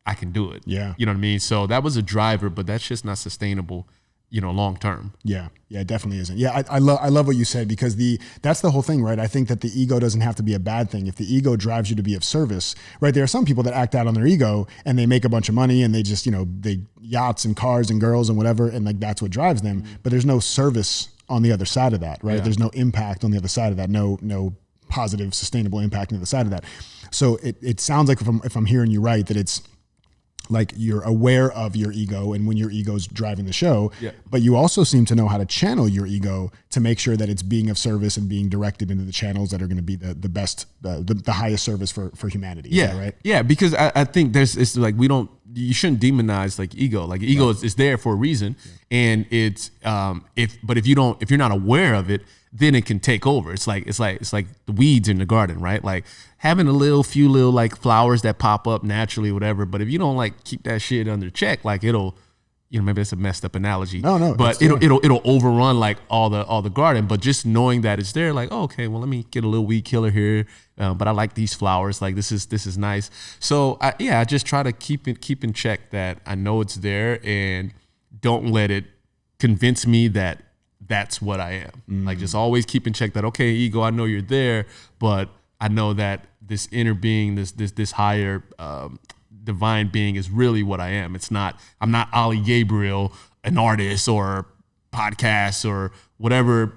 I can do it. Yeah. You know what I mean? So that was a driver, but that's just not sustainable, you know, long term. Yeah. Yeah, it definitely isn't. Yeah, I love what you said, because that's the whole thing, right? I think that the ego doesn't have to be a bad thing. If the ego drives you to be of service, right? There are some people that act out on their ego and they make a bunch of money and they just, you know, they yachts and cars and girls and whatever, and like that's what drives them. But there's no service on the other side of that, right? Yeah. There's no impact on the other side of that. No positive, sustainable impact on the other side of that. So it sounds like, if I'm hearing you right, that it's like you're aware of your ego and when your ego's driving the show, but you also seem to know how to channel your ego to make sure that it's being of service and being directed into the channels that are going to be the best, the highest service for humanity. Yeah. Is that right? Yeah. Because I think it's like, you shouldn't demonize like ego. Like ego is there for a reason. And it's, if you're not aware of it, then it can take over. It's like the weeds in the garden, right? Like having few little like flowers that pop up naturally, whatever. But if you don't like keep that shit under check, like it'll, you know, maybe that's a messed up analogy. No, but it'll overrun like all the garden. But just knowing that it's there, like, oh, okay, well, let me get a little weed killer here. But I like these flowers. Like this is nice. So I just try to keep in check that I know it's there, and don't let it convince me that that's what I am. Mm-hmm. Like, just always keep in check that, okay, ego, I know you're there, but I know that this inner being, this higher divine being is really what I am. I'm not Ollie Gabriel, an artist or podcast or whatever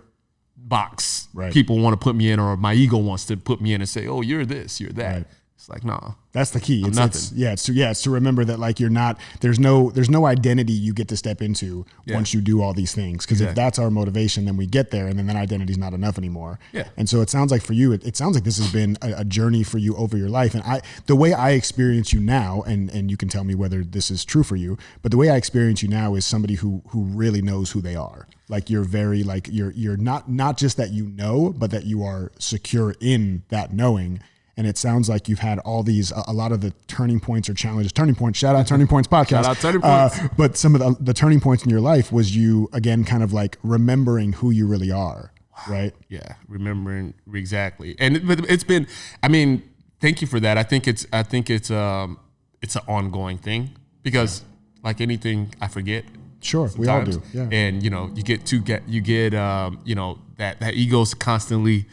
box people want to put me in, or my ego wants to put me in and say, oh, you're this, you're that. Right. It's like, no. That's the key. It's to remember that, like, there's no identity you get to step into once you do all these things. Because if that's our motivation, then we get there, and then that identity is not enough anymore. Yeah. And so it sounds like for you, it sounds like this has been a journey for you over your life. And the way I experience you now, and you can tell me whether this is true for you, but the way I experience you now is somebody who really knows who they are. Like, you're very, like, you're not just that you know, but that you are secure in that knowing. And it sounds like you've had all these, a lot of the turning points or challenges. Turning Points, shout out Turning Points podcast. Shout out Turning Points. But some of the turning points in your life was you, again, kind of like remembering who you really are, right? Yeah, remembering exactly. And it's been, I mean, thank you for that. I think it's an ongoing thing, because like anything, I forget. Sure, sometimes. We all do. Yeah. And you know, you get you know, that ego's constantly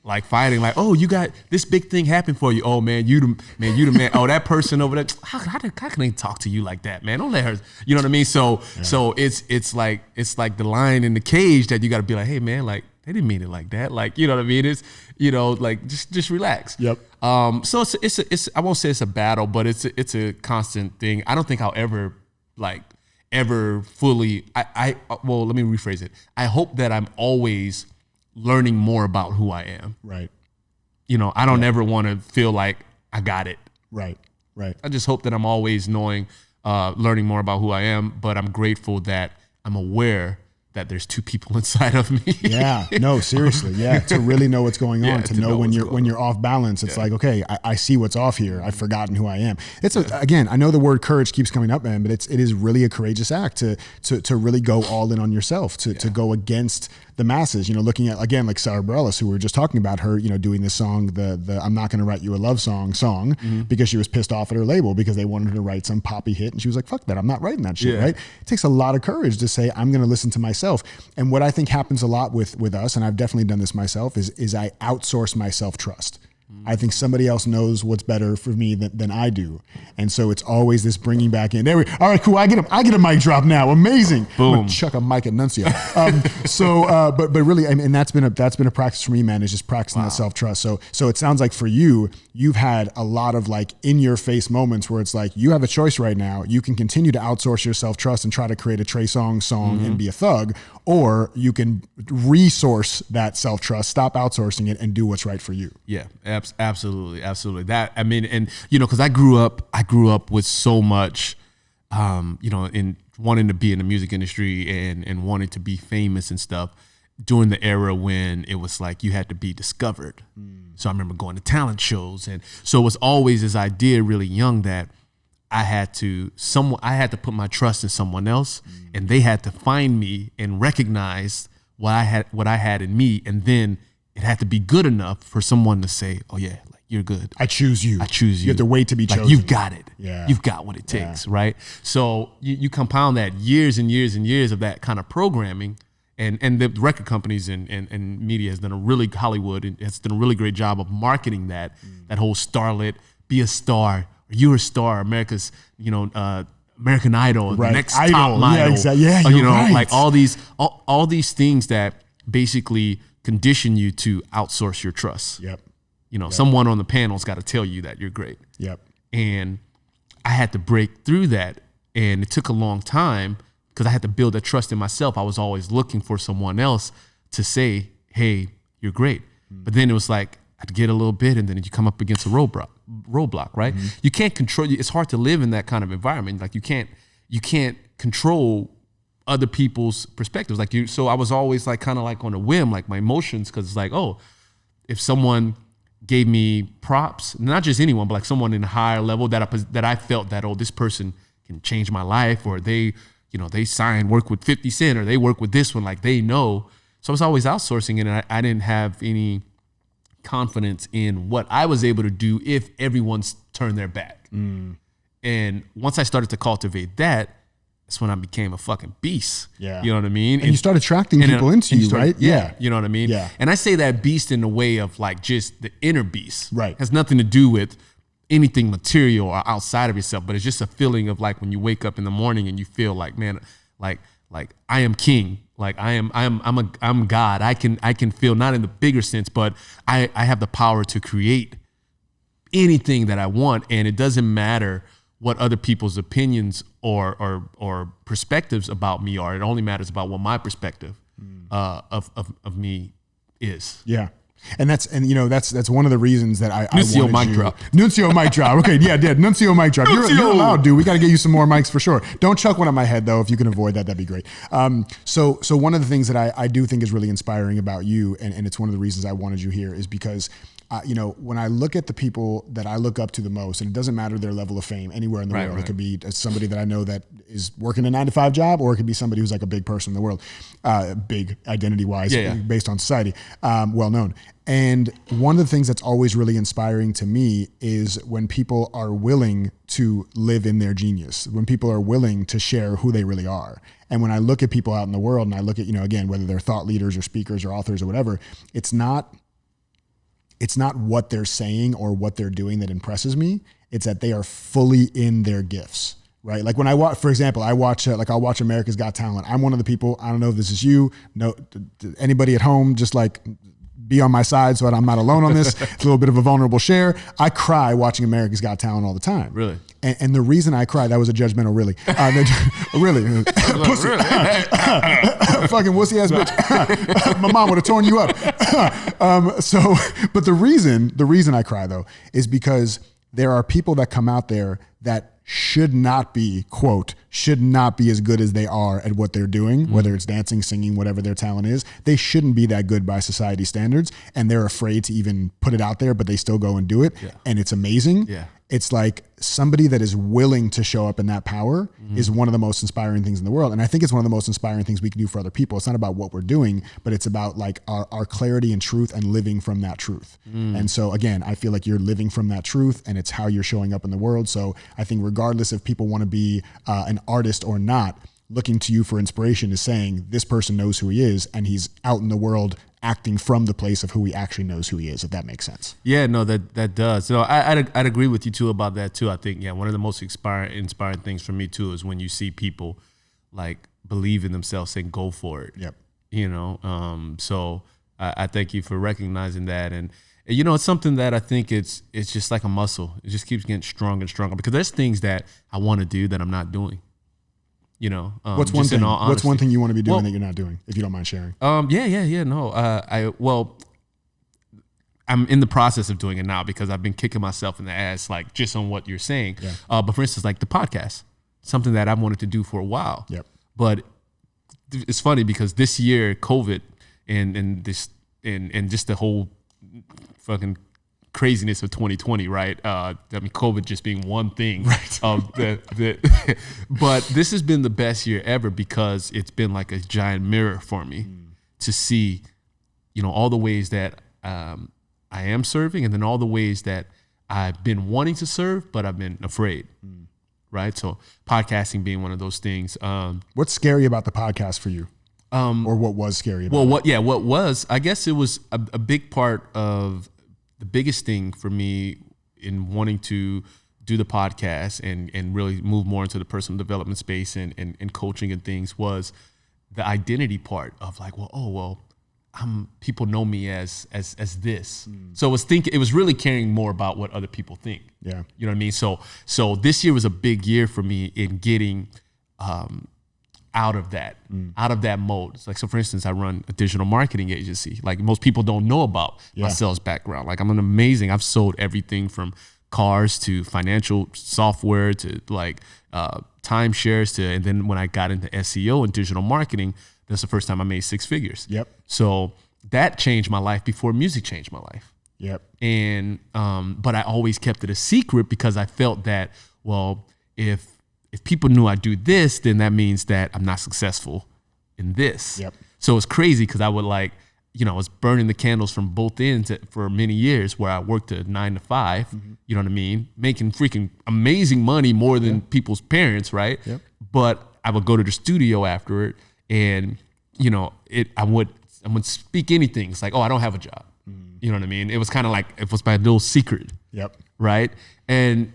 like fighting, like, oh, you got this big thing happen for you. Oh man, you the man. Oh, that person over there. How can they talk to you like that, man? Don't let her. You know what I mean? So it's like the lion in the cage that you got to be like, hey man, like they didn't mean it like that. Like, you know what I mean? It's, you know, like just relax. Yep. So it's I won't say it's a battle, but it's a constant thing. I don't think I'll ever fully. Well, let me rephrase it. I hope that I'm always learning more about who I am. Right. You know, I don't ever want to feel like I got it. Right. I just hope that I'm always learning more about who I am, but I'm grateful that I'm aware that there's two people inside of me. Yeah, no, seriously. Yeah. To really know what's going on, to know when you're off balance, it's like, okay, I see what's off here. I've forgotten who I am. Again, I know the word courage keeps coming up, man, but it is really a courageous act to really go all in on yourself, to go against the masses, you know, looking at, again, like Sarah Bareilles, who we were just talking about, her, you know, doing this song, the I'm Not Gonna Write You a Love Song, mm-hmm. because she was pissed off at her label because they wanted her to write some poppy hit. And she was like, fuck that, I'm not writing that shit, right? It takes a lot of courage to say, I'm going to listen to myself. myself. And what I think happens a lot with us, and I've definitely done this myself, is I outsource my self-trust. I think somebody else knows what's better for me than I do. And so it's always this bringing back in. All right, cool. I get a mic drop now. Amazing. Boom. I'm gonna chuck a mic at Nuncio. But really, I mean, and that's been a practice for me, man, is just practicing that self-trust. So it sounds like for you, you've had a lot of like in your face moments where it's like, you have a choice right now. You can continue to outsource your self-trust and try to create a Trey Songz song and be a thug, or you can resource that self-trust, stop outsourcing it and do what's right for you. Yeah, absolutely. That, I mean, and you know, cause I grew up with so much, you know, in wanting to be in the music industry and wanting to be famous and stuff during the era when it was like you had to be discovered. So I remember going to talent shows, and so it was always this idea really young that I had to put my trust in someone else, and they had to find me and recognize what I had in me, and then it had to be good enough for someone to say, "Oh yeah, like you're good. I choose you. I choose you." You have to wait to be chosen. Like, you've got it. Yeah. You've got what it takes, right? So you compound that years and years and years of that kind of programming, and the record companies and media has done Hollywood has done a really great job of marketing that whole starlet, be a star, you're a star, America's, you know, American Idol, right. the next Idol. top model. Yeah, exactly. Yeah, you know, right. like all these things that basically condition you to outsource your trust. Yep. You know, someone on the panel's got to tell you that you're great. Yep. And I had to break through that, and it took a long time because I had to build that trust in myself. I was always looking for someone else to say, "Hey, you're great." But then it was like I'd get a little bit, and then you come up against a roadblock, right? You can't control. It's hard to live in that kind of environment. Like you can't control other people's perspectives. Like you. So I was always like kind of like on a whim, like my emotions, because it's like, oh, if someone gave me props, not just anyone, but like someone in a higher level that I felt that, oh, this person can change my life, or they work with 50 Cent, or they work with this one, like they know. So I was always outsourcing it, and I didn't have any confidence in what I was able to do if everyone's turned their back. And once I started to cultivate that, that's when I became a fucking beast. Yeah. You know what I mean? And you start attracting people into you, right? Yeah. You know what I mean? Yeah. And I say that beast in the way of like just the inner beast. Right. It has nothing to do with anything material or outside of yourself, but it's just a feeling of like when you wake up in the morning and you feel like, man, like I am king. Like I'm God. I can feel, not in the bigger sense, but I have the power to create anything that I want, and it doesn't matter what other people's opinions or perspectives about me are. It only matters about what my perspective of me is. Yeah. And that's one of the reasons that I Nuncio wanted mic drop. Nuncio mic drop. Okay, yeah, Nuncio mic drop. You're allowed, dude. We got to get you some more mics for sure. Don't chuck one at my head though. If you can avoid that, that'd be great. So one of the things that I do think is really inspiring about you, and it's one of the reasons I wanted you here, is because when I look at the people that I look up to the most, and it doesn't matter their level of fame anywhere in the world. Right. It could be somebody that I know that is working a 9-to-5 job, or it could be somebody who's like a big person in the world, big identity-wise, based on society, well known. And one of the things that's always really inspiring to me is when people are willing to live in their genius, when people are willing to share who they really are. And when I look at people out in the world, and I look at, again, whether they're thought leaders or speakers or authors or whatever, it's not what they're saying or what they're doing that impresses me. It's that they are fully in their gifts, right? Like when I watch, for example, I'll watch America's Got Talent. I'm one of the people, I don't know if this is you, no, anybody at home, just like be on my side so that I'm not alone on this. It's a little bit of a vulnerable share. I cry watching America's Got Talent all the time. Really? And the reason I cry, that was a judgmental really. Really. Pussy. Fucking wussy ass bitch. My mom would have torn you up. But the reason I cry though, is because there are people that come out there that should not be as good as they are at what they're doing, whether it's dancing, singing, whatever their talent is. They shouldn't be that good by society standards, and they're afraid to even put it out there, but they still go and do it. Yeah. And it's amazing. Yeah. It's like somebody that is willing to show up in that power is one of the most inspiring things in the world. And I think it's one of the most inspiring things we can do for other people. It's not about what we're doing, but it's about like our clarity and truth and living from that truth. And so again, I feel like you're living from that truth, and it's how you're showing up in the world. So I think regardless if people want to be an artist or not, looking to you for inspiration is saying this person knows who he is and he's out in the world acting from the place of who he actually knows who he is, if that makes sense. Yeah, no, that does. So I'd agree with you too about that too. I think, yeah, one of the most inspiring things for me too is when you see people like believe in themselves and go for it. Yep. You know, so I thank you for recognizing that. And you know, it's something that I think it's just like a muscle. It just keeps getting stronger and stronger because there's things that I want to do that I'm not doing. You know, what's one thing? What's one thing you want to be doing that you're not doing, if you don't mind sharing? Yeah. No, I'm in the process of doing it now because I've been kicking myself in the ass, like just on what you're saying. Yeah. But for instance, like the podcast, something that I've wanted to do for a while. Yep. But it's funny because this year, COVID and just the whole fucking craziness of 2020, right? I mean, COVID just being one thing. Right. But this has been the best year ever because it's been like a giant mirror for me to see, you know, all the ways that I am serving and then all the ways that I've been wanting to serve, but I've been afraid. Right. So podcasting being one of those things. What's scary about the podcast for you? Or what was scary about it? What was, I guess it was a big part of the biggest thing for me in wanting to do the podcast and really move more into the personal development space and coaching and things was the identity part of like, people know me as this. So it was really caring more about what other people think. Yeah. You know what I mean? So this year was a big year for me in getting out of that mode. It's like, so for instance, I run a digital marketing agency. Like most people don't know about my sales background. Like I've sold everything from cars to financial software to like timeshares and then when I got into SEO and digital marketing, that's the first time I made 6 figures. Yep. So that changed my life before music changed my life. Yep. And but I always kept it a secret because I felt that, well, if people knew I do this, then that means that I'm not successful in this. Yep. So it's crazy because I would I was burning the candles from both ends for many years where I worked a 9 to 5, you know what I mean? Making freaking amazing money more than people's parents, right? Yep. But I would go to the studio after it and, you know, I would speak anything. It's like, oh, I don't have a job. You know what I mean? It was kind of like, it was my little secret. Yep. Right. And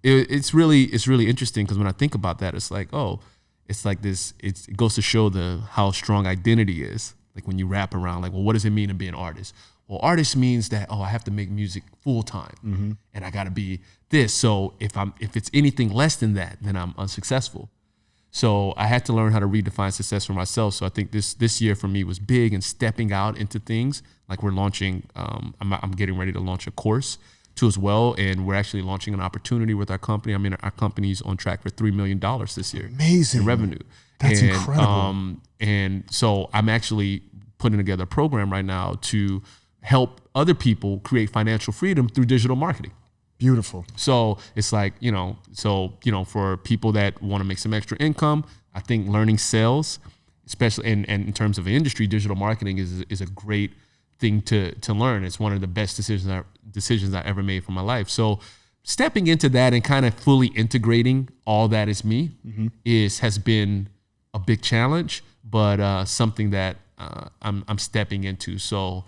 it's really interesting because when I think about that, it's like, oh, it's like this, it goes to show how strong identity is. Like when you wrap around, like, well, what does it mean to be an artist? Well, artist means that, oh, I have to make music full time and I got to be this. So if it's anything less than that, then I'm unsuccessful. So I had to learn how to redefine success for myself. So I think this year for me was big and stepping out into things like we're launching. I'm getting ready to launch a course too as well, and we're actually launching an opportunity with our company. I mean, our company's on track for $3 million this year. Amazing in revenue. That's incredible. And so I'm actually putting together a program right now to help other people create financial freedom through digital marketing. Beautiful. So it's like, for people that want to make some extra income, I think learning sales, especially and in terms of industry, digital marketing is a great thing to learn. It's one of the best decisions I ever made for my life. So stepping into that and kind of fully integrating all that is me has been a big challenge, but something that I'm stepping into. So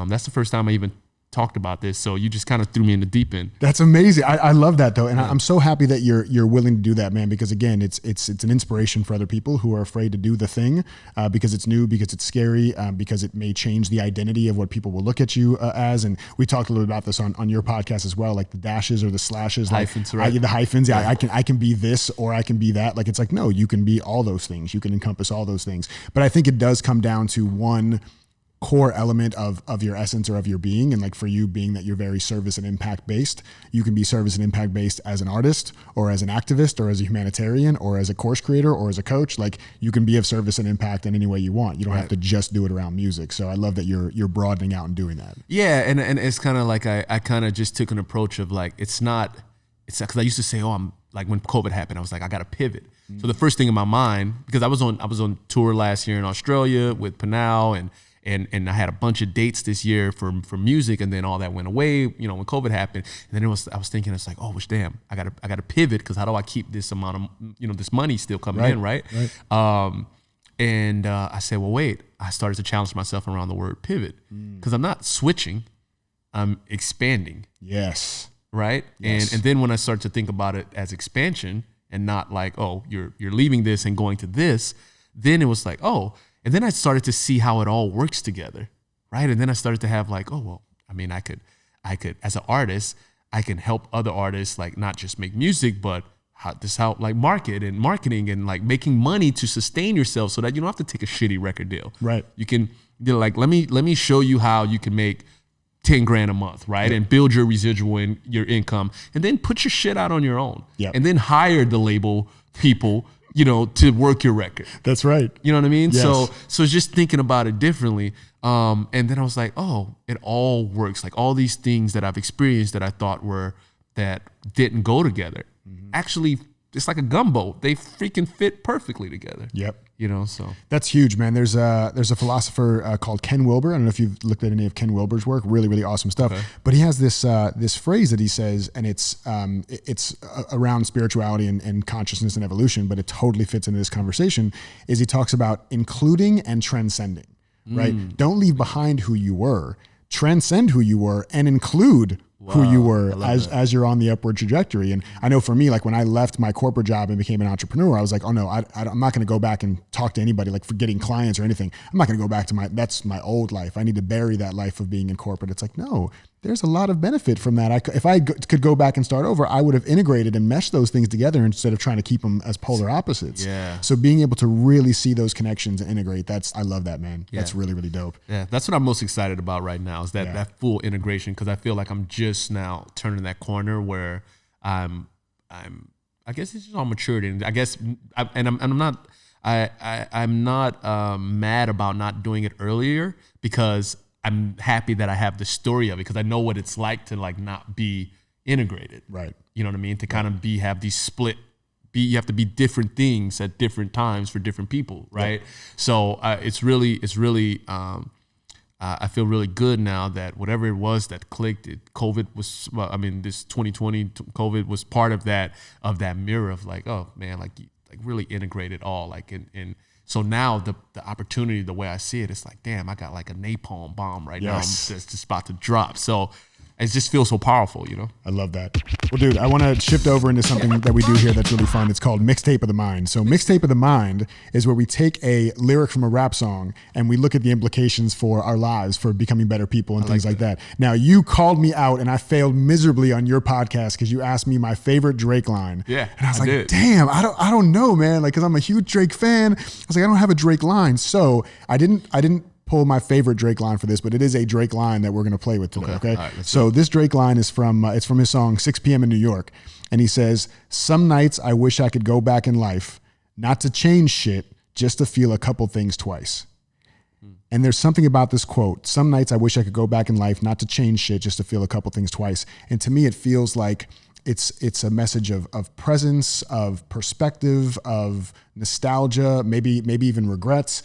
that's the first time I even talked about this. So you just kind of threw me in the deep end. That's amazing. I love that though. And I'm so happy that you're willing to do that, man, because again, it's an inspiration for other people who are afraid to do the thing because it's new, because it's scary, because it may change the identity of what people will look at you as. And we talked a little bit about this on your podcast as well, like the dashes or the slashes, hyphens, like, right? The hyphens. Yeah. I can be this or I can be that. Like, it's like, no, you can be all those things. You can encompass all those things. But I think it does come down to one core element of your essence or of your being. And like for you being that you're very service and impact based, you can be service and impact based as an artist or as an activist or as a humanitarian or as a course creator or as a coach. Like you can be of service and impact in any way you want. You don't have to just do it around music. So I love that you're broadening out and doing that. Yeah. And it's kind of like, I kind of just took an approach of like, it's because I used to say, oh, I'm like when COVID happened, I was like, I got to pivot. So the first thing in my mind, because I was on tour last year in Australia with Panau and I had a bunch of dates this year for music, and then all that went away, you know, when COVID happened. And then I was thinking, it's like, oh, damn, I gotta pivot, because how do I keep this amount of, you know, this money still coming in, right? And I said, well, wait. I started to challenge myself around the word pivot, because I'm not switching, I'm expanding. Yes. Right. Yes. And then when I start to think about it as expansion and not like, oh, you're leaving this and going to this, then it was like, oh, and then I started to see how it all works together. Right. And then I started to have like, oh, well, I mean, I could, as an artist, I can help other artists, like not just make music, but how like marketing and like making money to sustain yourself, so that you don't have to take a shitty record deal. Right. You can, you know, like, let me show you how you can make 10 grand a month, right? And build your residual in your income, and then put your shit out on your own. And then hire the label people, you know, to work your record. That's right. You know what I mean? Yes. So just thinking about it differently. And then I was like, oh, it all works. Like all these things that I've experienced that I thought that didn't go together. Actually, it's like a gumbo. They freaking fit perfectly together. Yep. You know, so that's huge, man. There's a philosopher called Ken Wilber. I don't know if you've looked at any of Ken Wilber's work. Really, really awesome stuff. Okay. But he has this phrase that he says, and it's around spirituality and consciousness and evolution, but it totally fits into this conversation. Is he talks about including and transcending, right? Don't leave behind who you were, transcend who you were, and include who you were as you're on the upward trajectory. And I know for me, like when I left my corporate job and became an entrepreneur, I was like, oh no, I'm not going to go back and talk to anybody, like for getting clients or anything. I'm not going to go back to that's my old life. I need to bury that life of being in corporate. It's like, no, there's a lot of benefit from that. If I could go back and start over, I would have integrated and meshed those things together instead of trying to keep them as polar opposites. Yeah. So being able to really see those connections and integrate, I love that, man. Yeah. That's really, really dope. Yeah. That's what I'm most excited about right now, is that full integration. Cause I feel like I'm just now turning that corner where I guess it's just all maturity. And I guess, I'm not mad about not doing it earlier, because I'm happy that I have the story of it, because I know what it's like to like not be integrated. Right. You know what I mean? To kind of have these split, you have to be different things at different times for different people. Right. Yeah. So it's really, I feel really good now that whatever it was that clicked, COVID was, this 2020 COVID was part of that mirror of like, oh man, like really integrated all like in. So now the opportunity, the way I see it, it's like, damn, I got like a napalm bomb right now. I'm just about to drop. So it just feels so powerful, you know? I love that. Well, dude, I want to shift over into something that we do here that's really fun. It's called Mixtape of the Mind. So Mixtape of the Mind is where we take a lyric from a rap song and we look at the implications for our lives, for becoming better people and things like that. Now, you called me out and I failed miserably on your podcast because you asked me my favorite Drake line. Yeah, and I was like, damn, I don't know, man. Like, because I'm a huge Drake fan. I was like, I don't have a Drake line. So I didn't pull my favorite Drake line for this, but it is a Drake line that we're going to play with today. Okay. Right, so this Drake line is from his song 6 p.m. in New York. And he says, some nights I wish I could go back in life, not to change shit, just to feel a couple things twice. And there's something about this quote. Some nights I wish I could go back in life, not to change shit, just to feel a couple things twice. And to me, it feels like it's a message of presence, of perspective, of nostalgia, maybe even regrets.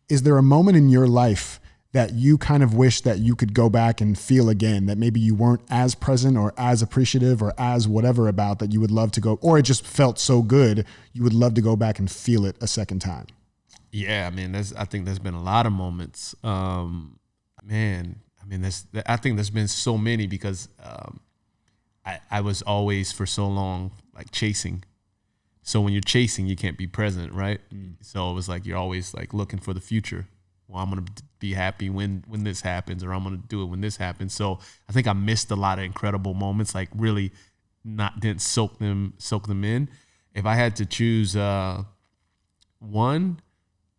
Is there a moment in your life that you kind of wish that you could go back and feel again, that maybe you weren't as present or as appreciative or as whatever about, that you would love to go, or it just felt so good you would love to go back and feel it a second time? Yeah, I mean, I think there's been a lot of moments. I think there's been so many, because I was always for so long like chasing. So when you're chasing, you can't be present, right? So it was like you're always like looking for the future. Well, I'm gonna be happy when this happens, or I'm gonna do it when this happens. So I think I missed a lot of incredible moments, like really didn't soak them in. If I had to choose one,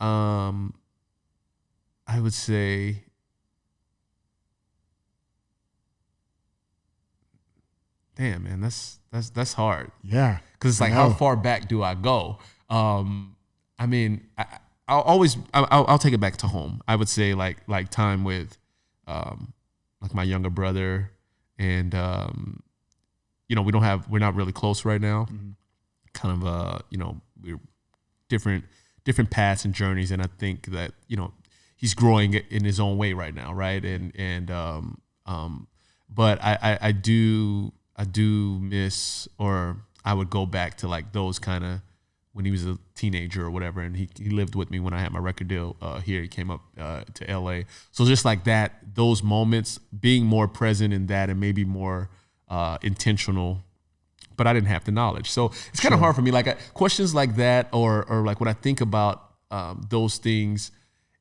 I would say, damn, man, that's hard. Yeah. Because it's like, how far back do I go? I mean, I'll take it back to home. I would say like time with like my younger brother, and we're not really close right now. Mm-hmm. Kind of we're different paths and journeys, and I think that he's growing in his own way right now, right? But I do miss, or I would go back to like those kind of when he was a teenager or whatever, and he lived with me when I had my record deal here. He came up to LA, so just like that, those moments, being more present in that and maybe more intentional. But I didn't have the knowledge, so it's kind of hard for me. Like questions like that, or like when I think about those things,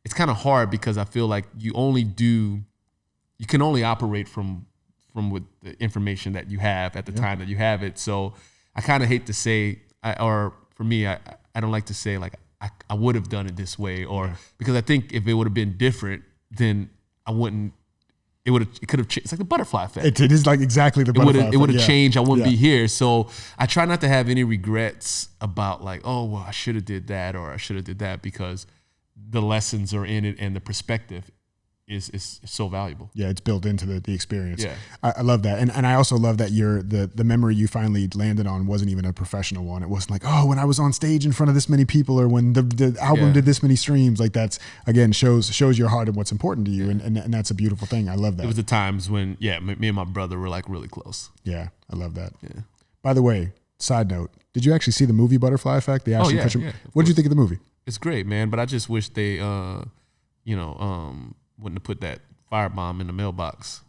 it's kind of hard because I feel like you can only operate from with the information that you have at the time that you have it. So I kind of hate to say, or for me, I don't like to say like I would have done it this way, or because I think if it would have been different, then I wouldn't. It could have changed. It's like the butterfly effect. It is like exactly the butterfly effect. It would have changed. I wouldn't be here. So I try not to have any regrets about like, oh, well, I should have did that or I should have did that, because the lessons are in it and the perspective is so valuable. Yeah, it's built into the experience. Yeah. I love that. And I also love that the memory you finally landed on wasn't even a professional one. It wasn't like, oh, when I was on stage in front of this many people, or when the album did this many streams. Like that's, again, shows your heart and what's important to you. And that's a beautiful thing. I love that. It was the times when, me and my brother were like really close. Yeah, I love that. Yeah. By the way, side note, did you actually see the movie Butterfly Effect? The Ashton Kutcher? What did you think of the movie? It's great, man. But I just wish they, wouldn't have put that firebomb in the mailbox.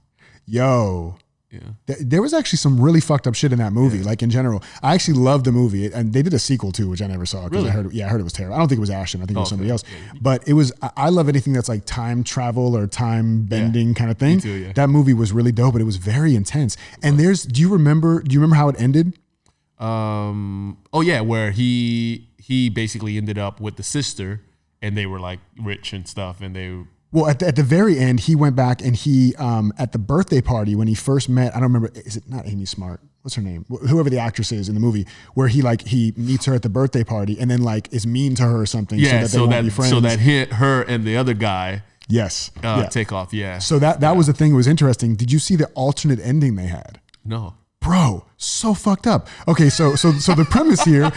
Yo. Yeah. There was actually some really fucked up shit in that movie, like in general. I actually loved the movie, and they did a sequel too, which I never saw. Really? I heard it was terrible. I don't think it was Ashton. I think it was somebody else. Yeah. But it was, I love anything that's like time travel or time bending kind of thing. Me too, yeah. That movie was really dope, but it was very intense. And do you remember how it ended? Where he basically ended up with the sister, and they were like rich and stuff, and they. Well, at the very end, he went back and he, at the birthday party when he first met, I don't remember, is it not Amy Smart? What's her name? Whoever the actress is in the movie, where he meets her at the birthday party and then like is mean to her or something, so that they won't be friends. So that hit her and the other guy. Yes. Take off. Yeah. So that was the thing that was interesting. Did you see the alternate ending they had? No. Bro, so fucked up. Okay, so the premise here,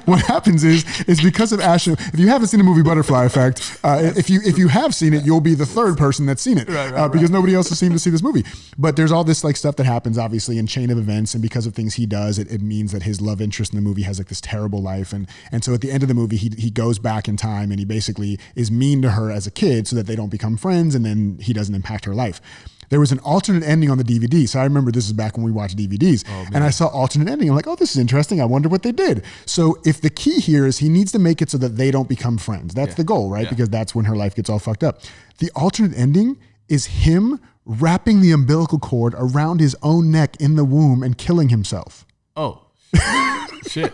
what happens is because of Ashton. If you haven't seen the movie Butterfly Effect, if you have seen it, you'll be the third person that's seen it, because nobody else has seemed to see this movie. But there's all this like stuff that happens, obviously, in chain of events, and because of things he does, it means that his love interest in the movie has like this terrible life, and so at the end of the movie, he goes back in time and he basically is mean to her as a kid so that they don't become friends, and then he doesn't impact her life. There was an alternate ending on the DVD. So I remember this is back when we watched DVDs. And I saw alternate ending. I'm like, oh, this is interesting. I wonder what they did. So if the key here is he needs to make it so that they don't become friends. That's the goal, right? Yeah. Because that's when her life gets all fucked up. The alternate ending is him wrapping the umbilical cord around his own neck in the womb and killing himself. Oh, shit.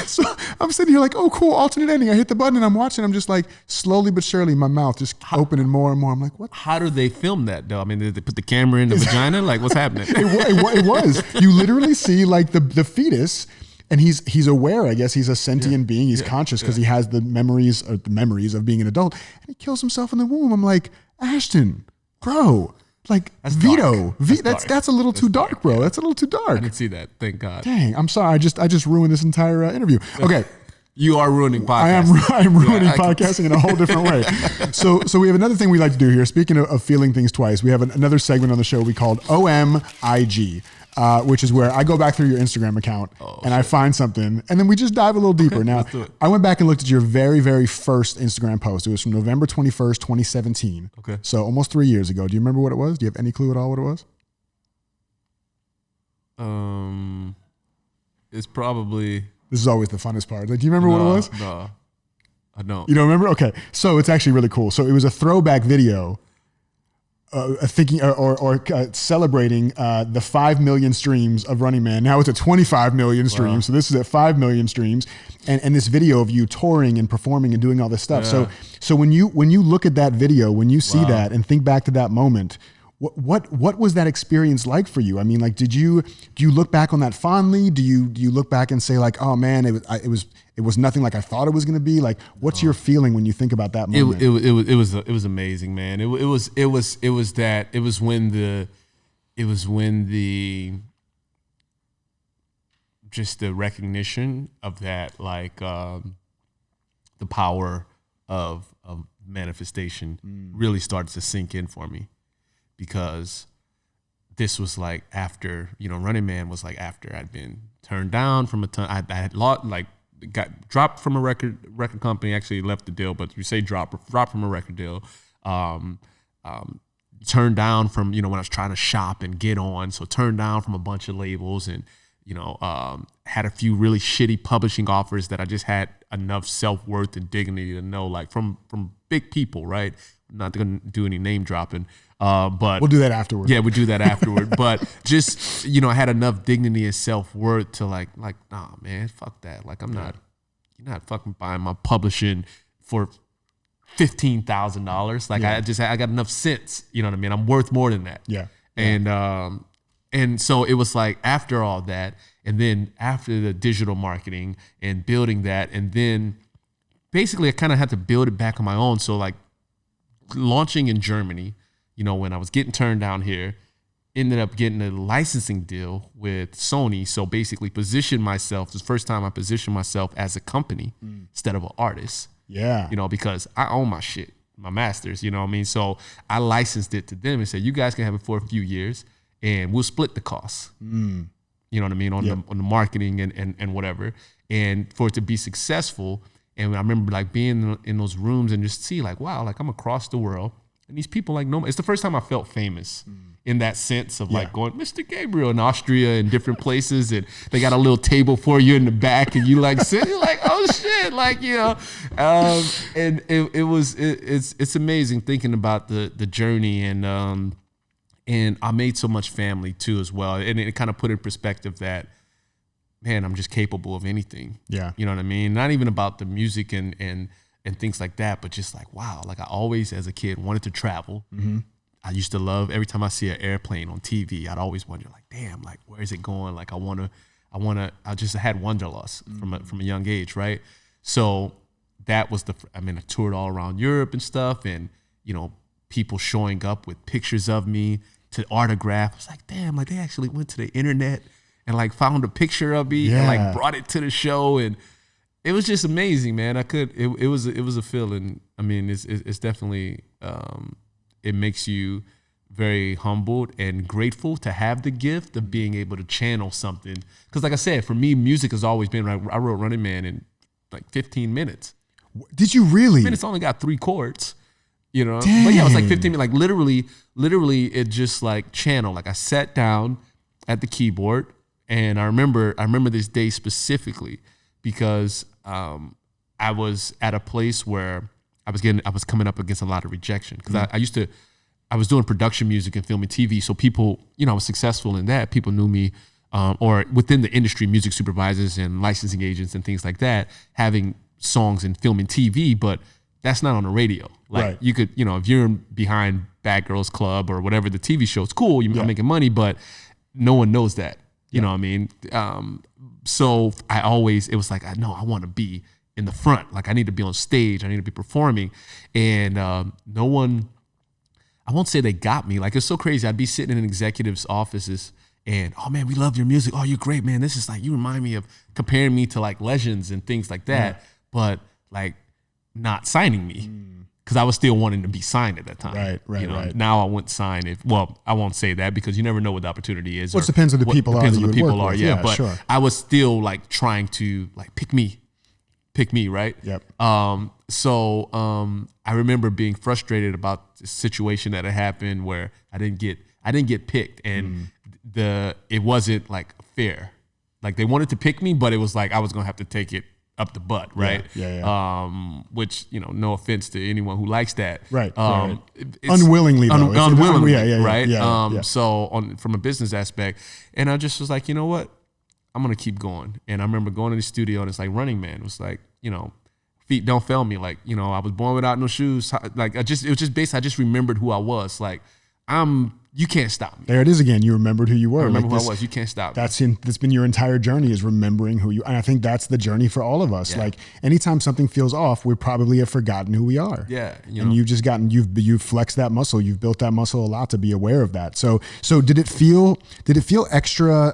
So I'm sitting here like, oh, cool, alternate ending. I hit the button and I'm watching. I'm just like slowly but surely my mouth just opening more and more. I'm like, what? How do they film that though? I mean, did they put the camera in the vagina? Like, what's happening? It was. You literally see like the fetus, and he's aware. I guess he's a sentient being. He's conscious because he has the memories of being an adult, and he kills himself in the womb. I'm like, Ashton, bro. Like that's Vito, that's a little too dark, bro. That's a little too dark. I didn't see that. Thank God. Dang, I'm sorry. I just ruined this entire interview. Okay. You are ruining podcasting. I am ruining podcasting in a whole different way. So we have another thing we like to do here. Speaking of feeling things twice, we have another segment on the show we called OMIG, which is where I go back through your Instagram account and I find something, and then we just dive a little deeper. Now, I went back and looked at your very, very first Instagram post. It was from November 21st, 2017. Okay. So almost 3 years ago. Do you remember what it was? Do you have any clue at all what it was? It's probably... This is always the funnest part. Like, do you remember what it was? No, I don't. You don't remember? Okay. So it's actually really cool. So it was a throwback video celebrating the 5 million streams of Running Man. Now it's at 25 million streams. Wow. So this is at 5 million streams. And this video of you touring and performing and doing all this stuff. Yeah. So when you look at that video, when you see that and think back to that moment, what was that experience like for you? I mean, like, do you look back on that fondly? Do you look back and say like, oh man, it was nothing like I thought it was going to be? Like, what's your feeling when you think about that moment? It was amazing, man. It was when just the recognition of that, like, the power of manifestation really started to sink in for me, because this was like after, Running Man was like after I'd been turned down from a ton. I had got dropped from a record company, actually left the deal, but we say dropped from a record deal. Turned down from, when I was trying to shop and get on. So turned down from a bunch of labels, and, had a few really shitty publishing offers that I just had enough self-worth and dignity to know, like from big people, right? I'm not going to do any name dropping. But we'll do that afterward. Yeah, we'll do that afterward. But just, I had enough dignity and self-worth to like, nah, man, fuck that. Like, you're not fucking buying my publishing for $15,000. Like, I got enough sense, you know what I mean? I'm worth more than that. Yeah. And so it was like after all that, and then after the digital marketing and building that, and then basically I kind of had to build it back on my own. So like launching in Germany, when I was getting turned down here, ended up getting a licensing deal with Sony. So basically positioned myself, this first time I positioned myself as a company instead of an artist. Yeah. Because I own my shit, my masters, you know what I mean? So I licensed it to them and said, you guys can have it for a few years and we'll split the costs. You know what I mean? On the marketing and whatever. And for it to be successful. And I remember like being in those rooms and just see like, wow, like I'm across the world. And these people like know me. It's the first time I felt famous in that sense of like going, Mr. Gabriel in Austria and different places. And they got a little table for you in the back and you like sit, you're like, oh shit. Like, and it's amazing thinking about the journey. And I made so much family too as well. And it kind of put in perspective that, man, I'm just capable of anything. Yeah. You know what I mean? Not even about the music and things like that, but just like, wow, like I always, as a kid, wanted to travel. I used to love, every time I see an airplane on TV, I'd always wonder like, damn, like, where is it going? Like, I just had wanderlust from a young age, right? So that was I toured all around Europe and stuff, and, people showing up with pictures of me to autograph. I was like, damn, like they actually went to the internet and like found a picture of me and like brought it to the show. And it was just amazing, man. It was a feeling. I mean, it's definitely, it makes you very humbled and grateful to have the gift of being able to channel something. Cause like I said, for me, music has always been, I wrote Running Man in like 15 minutes. Did you really? I mean, it's only got 3 chords. Dang. But yeah, it was like 15 minutes, like literally it just like channel. Like I sat down at the keyboard, and I remember this day specifically because I was at a place where I was coming up against a lot of rejection because I was doing production music and filming TV. So people, I was successful in that. People knew me, or within the industry, music supervisors and licensing agents and things like that, having songs and filming TV, but that's not on the radio. Like you could, if you're behind Bad Girls Club or whatever the TV show, it's cool. You're making money, but no one knows that. You know what I mean? So it was like, I want to be in the front. Like I need to be on stage. I need to be performing. And no one, I won't say they got me. Like it's so crazy. I'd be sitting in executives' offices and, oh man, we love your music. Oh, you're great, man. This is like, you remind me of comparing me to like legends and things like that. But like, not signing me because I was still wanting to be signed at that time. Right. Now I wouldn't sign I won't say that because you never know what the opportunity is. Well, it depends on the people depends on the people are. With. Yeah, but sure. I was still like trying to like pick me, right? Yep. So I remember being frustrated about the situation that had happened where I didn't get picked, and it wasn't like fair. Like they wanted to pick me, but it was like I was gonna have to take it up the butt, right? Yeah. Which, no offense to anyone who likes that. Right. Unwillingly, though. Unwillingly, right? Yeah. So from a business aspect, and I just was like, you know what? I'm going to keep going. And I remember going to the studio and it's like Running Man. It was like, feet don't fail me. Like, I was born without no shoes. Like it was just basically, I just remembered who I was. Like you can't stop me. There it is again. You remembered who you were. I remember who I was. You can't stop me. That's been your entire journey, is remembering who you. And I think that's the journey for all of us. Yeah. Like anytime something feels off, we probably have forgotten who we are. Yeah. And you've just you've flexed that muscle. You've built that muscle a lot to be aware of that. So did it feel extra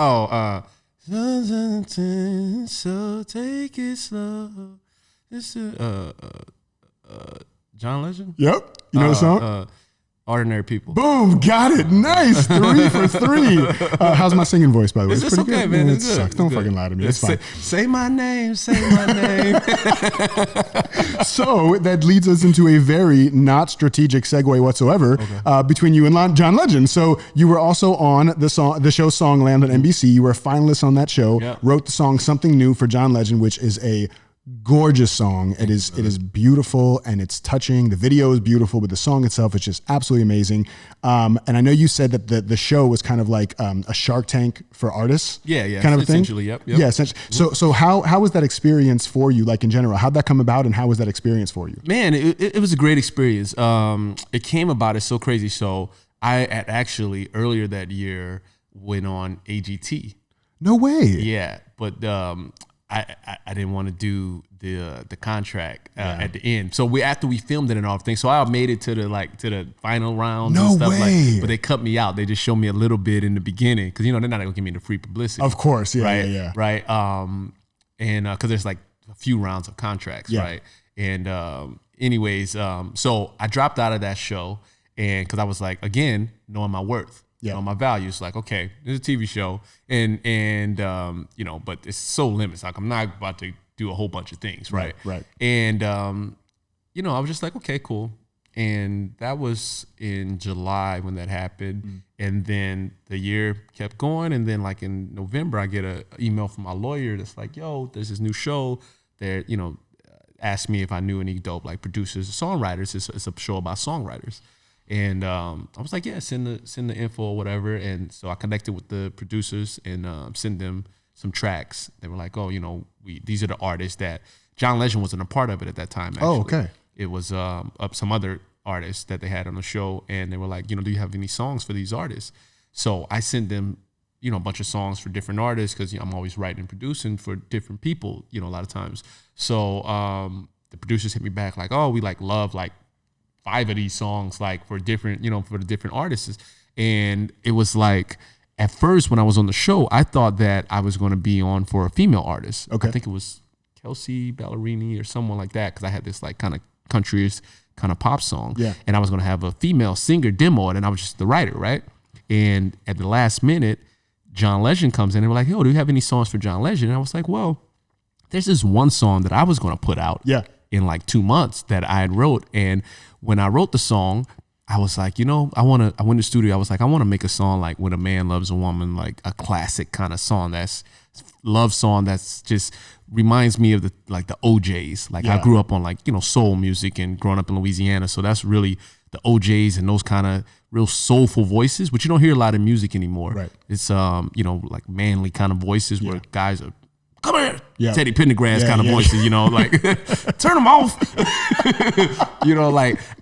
Oh, so take it slow. This is John Legend. Yep. You know the song? Ordinary People. Boom, got it. Nice. 3 for 3. How's my singing voice, by the way? It's okay, good? man. It It's good. sucks. It's Don't good. fucking lie to me. It's fine. Say my name. Say my name. So that leads us into a very not strategic segue whatsoever between you and John Legend. So you were also on the show Songland on NBC. You were a finalist on that show. Yep. Wrote the song Something New for John Legend, which is a gorgeous song. It is beautiful and it's touching. The video is beautiful, but the song itself is just absolutely amazing. And I know you said that the show was kind of like a Shark Tank for artists. Yeah, kind of a thing. Essentially, yep. Yeah, essentially. So how was that experience for you? Like in general, how'd that come about, and how was that experience for you? Man, it was a great experience. It came about, it's so crazy. So I had actually earlier that year went on AGT. No way. Yeah, but I didn't want to do the contract at the end. So after we filmed it and all things, so I made it to the final rounds No and stuff way. but they cut me out. They just showed me a little bit in the beginning because they're not gonna give me the free publicity. Of course, yeah, right, yeah. right. And because there's like a few rounds of contracts, right? And anyways, so I dropped out of that show, and because I was like, again, knowing my worth. Knowing my values, like, okay, it's a TV show, and but it's so limited. Like, I'm not about to do a whole bunch of things, right? Right. And I was just like, okay, cool. And that was in July when that happened, and then the year kept going, and then like in November, I get an email from my lawyer that's like, yo, there's this new show that asked me if I knew any dope like producers or songwriters. It's a show about songwriters. And I was like, yeah, send the info or whatever. And so I connected with the producers and sent them some tracks. They were like, oh, these are the artists that John Legend wasn't a part of it at that time. Actually. Oh, okay. It was some other artists that they had on the show, and they were like, do you have any songs for these artists? So I sent them, a bunch of songs for different artists because I'm always writing and producing for different people, a lot of times. So the producers hit me back like, oh, we love 5 of these songs for different, for the different artists. And it was like, at first when I was on the show, I thought that I was going to be on for a female artist. Okay. I think it was Kelsey Ballerini or someone like that, because I had this kind of country-ish kind of pop song. Yeah. And I was going to have a female singer demo it, and I was just the writer, right? And at the last minute, John Legend comes in and they were like, yo, do you have any songs for John Legend? And I was like, well, there's this one song that I was going to put out in 2 months that I had wrote. And when I wrote the song, I was like, I went to the studio. I was like, I want to make a song like When a Man Loves a Woman, like a classic kind of song that's love song that's just reminds me of the OJs. I grew up on soul music and growing up in Louisiana. So that's really the OJs and those kind of real soulful voices, which you don't hear a lot in music anymore. Right. It's manly kind of voices where guys are, come here, Teddy Pendergrass kind of voices, turn them off.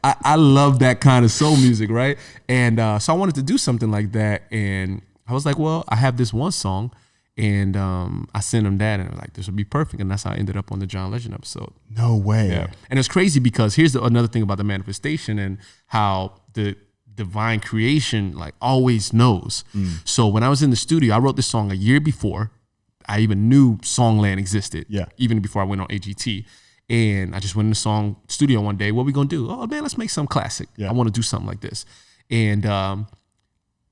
I love that kind of soul music, right? And so I wanted to do something like that. And I was like, well, I have this one song. And I sent them that, and I was like, this would be perfect. And that's how I ended up on the John Legend episode. No way. Yeah. And it's crazy because here's another thing about the manifestation and how the divine creation always knows. So when I was in the studio, I wrote this song a year before I even knew Songland existed. Yeah. Even before I went on AGT. And I just went in the studio one day. What are we gonna do? Oh man, let's make something classic. I want to do something like this. And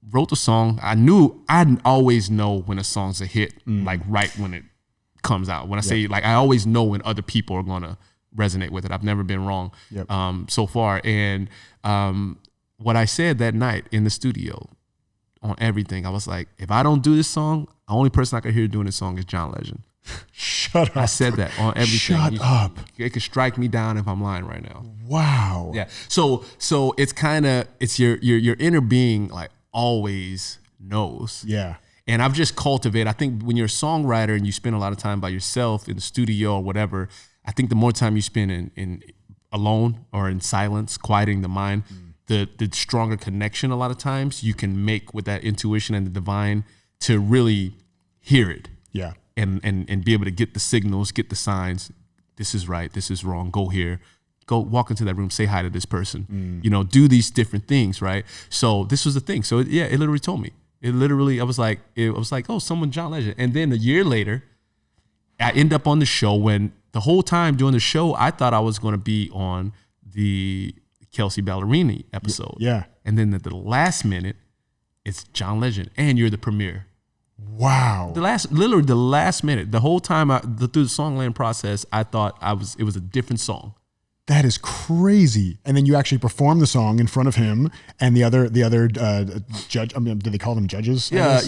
wrote the song. I'd always know when a song's a hit, right when it comes out. When I say I always know when other people are gonna resonate with it. I've never been wrong so far. And what I said that night in the studio on everything, I was like, if I don't do this song, the only person I could hear doing this song is John Legend. Shut up. I said that on everything. Shut up. It could strike me down if I'm lying right now. Wow. Yeah. So it's it's your inner being always knows. Yeah. And I've just cultivated, I think when you're a songwriter and you spend a lot of time by yourself in the studio or whatever, I think the more time you spend in alone or in silence, quieting the mind, the stronger connection a lot of times you can make with that intuition and the divine to really hear it. Yeah. And be able to get the signals, get the signs. This is right. This is wrong. Go here. Go walk into that room. Say hi to this person. Do these different things, right? So this was the thing. So it literally told me, It literally, I was like, oh, someone John Legend. And then a year later, I end up on the show when the whole time during the show, I thought I was going to be on the Kelsey Ballerini episode. Yeah. And then at the last minute, it's John Legend, and you're the premiere. Wow. Literally the last minute, the whole time through the Songland process, I thought it was a different song. That is crazy. And then you actually perform the song in front of him and the other judge. I mean, do they call them judges? Yeah.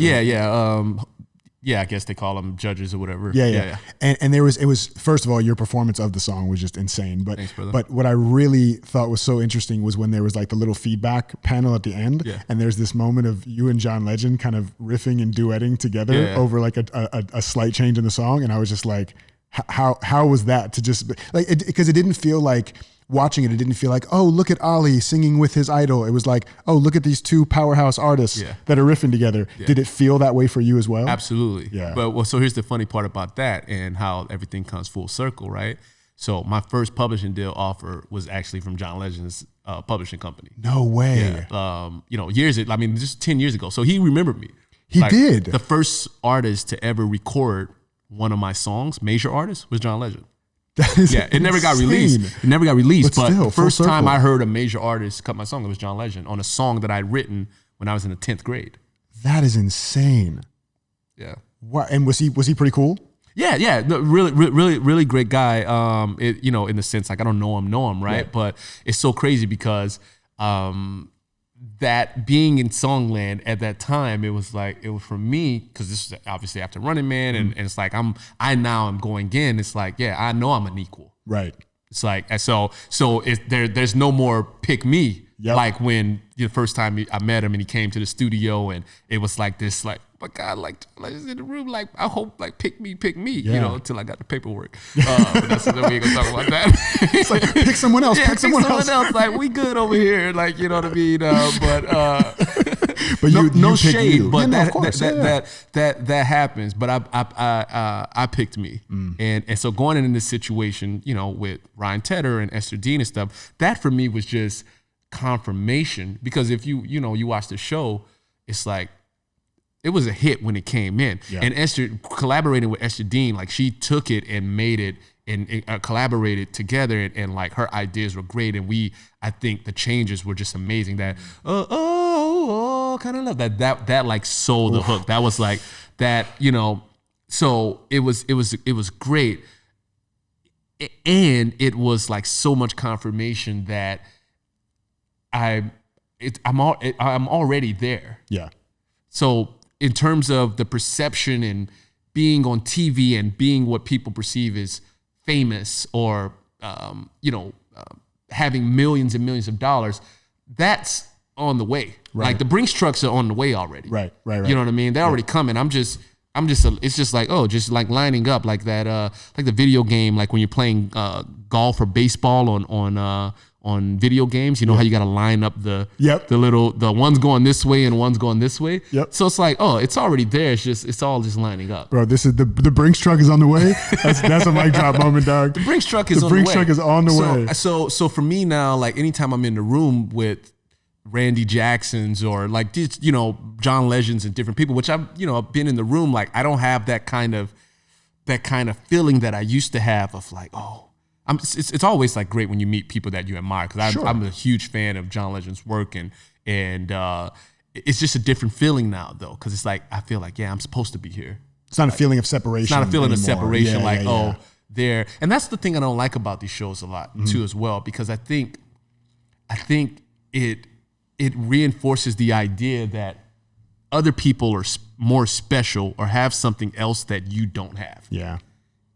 I guess they call them judges or whatever. Yeah. And it was first of all, your performance of the song was just insane. But Thanks, brother. But what I really thought was so interesting was when there was like the little feedback panel at the end, and there's this moment of you and John Legend kind of riffing and duetting together over like a slight change in the song, and I was just like, how was that to just like because it didn't feel like. Watching it didn't feel like, oh, look at Ollie singing with his idol. It was like, oh, look at these two powerhouse artists that are riffing together. Yeah. Did it feel that way for you as well? Absolutely. Yeah. But so here's the funny part about that and how everything comes full circle, right? So my first publishing deal offer was actually from John Legend's publishing company. No way. Yeah. Just 10 years ago. So he remembered me. He did. The first artist to ever record one of my songs, major artist, was John Legend. It never got released. But still, the first time I heard a major artist cut my song, it was John Legend on a song that I'd written when I was in the 10th grade. That is insane. Yeah. What? And was he pretty cool? Yeah. No, really great guy. In the sense like I don't know him, right? Yeah. But it's so crazy because that being in Songland at that time, it was for me, because this was obviously after Running Man, and it's like I now am going in. It's like, yeah, I know I'm an equal. Right. It's like, so there's no more pick me. Yep. Like when the first time I met him and he came to the studio, and it was like this, like, oh my God, like in the room, like I hope, like pick me, until I got the paperwork. But we ain't gonna talk about that. It's like pick someone else. Pick someone else. Like we good over here. Like you know what I mean. But no you shade. you. But that happens. But I picked me, and so going into this situation, with Ryan Tedder and Esther Dean and stuff, that for me was just confirmation, because if you watch the show, it's like it was a hit when it came in. Yeah. And Esther, collaborating with Esther Dean, like she took it and made it and collaborated together, and like her ideas were great, and I think the changes were just amazing. That kind of love that like sold the hook. That was like that, so it was great, and it was like so much confirmation that I'm already there. Yeah. So in terms of the perception and being on TV and being what people perceive as famous or having millions and millions of dollars, that's on the way. Right. Like the Brinks trucks are on the way already. Right. You know what I mean? They're already coming. It's just like, just like lining up like that, like the video game, like when you're playing golf or baseball on video games, how you got to line up the one's going this way and one's going this way. Yep. So it's like, it's already there. It's all just lining up. Bro, this is the Brinks truck is on the way. That's a mic drop moment, dog. The Brinks truck is on the way. So for me now, like anytime I'm in the room with Randy Jacksons or like these, John Legends and different people, which I've been in the room, like I don't have that kind of feeling that I used to have of like, it's always like great when you meet people that you admire, because I'm a huge fan of John Legend's work, and it's just a different feeling now though, because it's like I feel like I'm supposed to be here. It's not a feeling of separation. It's not a feeling anymore. of separation, there. And that's the thing I don't like about these shows a lot too as well, because I think it reinforces the idea that other people are more special or have something else that you don't have. Yeah.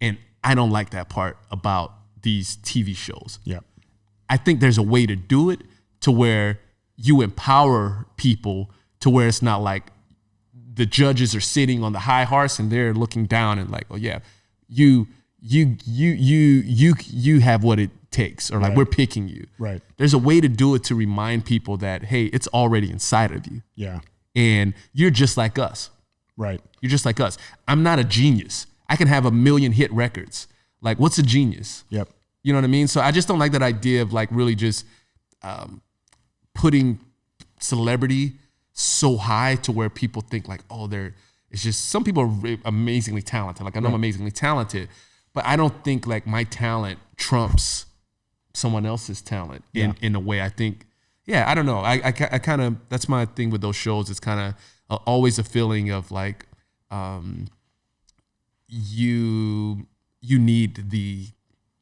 And I don't like that part about these TV shows. Yeah. I think there's a way to do it to where you empower people to where it's not like the judges are sitting on the high horse and they're looking down and like, you have what it takes, or like we're picking you. Right. There's a way to do it to remind people that, hey, it's already inside of you. Yeah. And you're just like us. Right. You're just like us. I'm not a genius. I can have 1 million hit records. Like, what's a genius? Yep. You know what I mean? So I just don't like that idea of like really just putting celebrity so high to where people think like, oh, it's just, some people are amazingly talented. Like I know I'm amazingly talented, but I don't think like my talent trumps someone else's talent in a way. I think, I don't know. I kind of, that's my thing with those shows. It's kind of always a feeling of like, you need the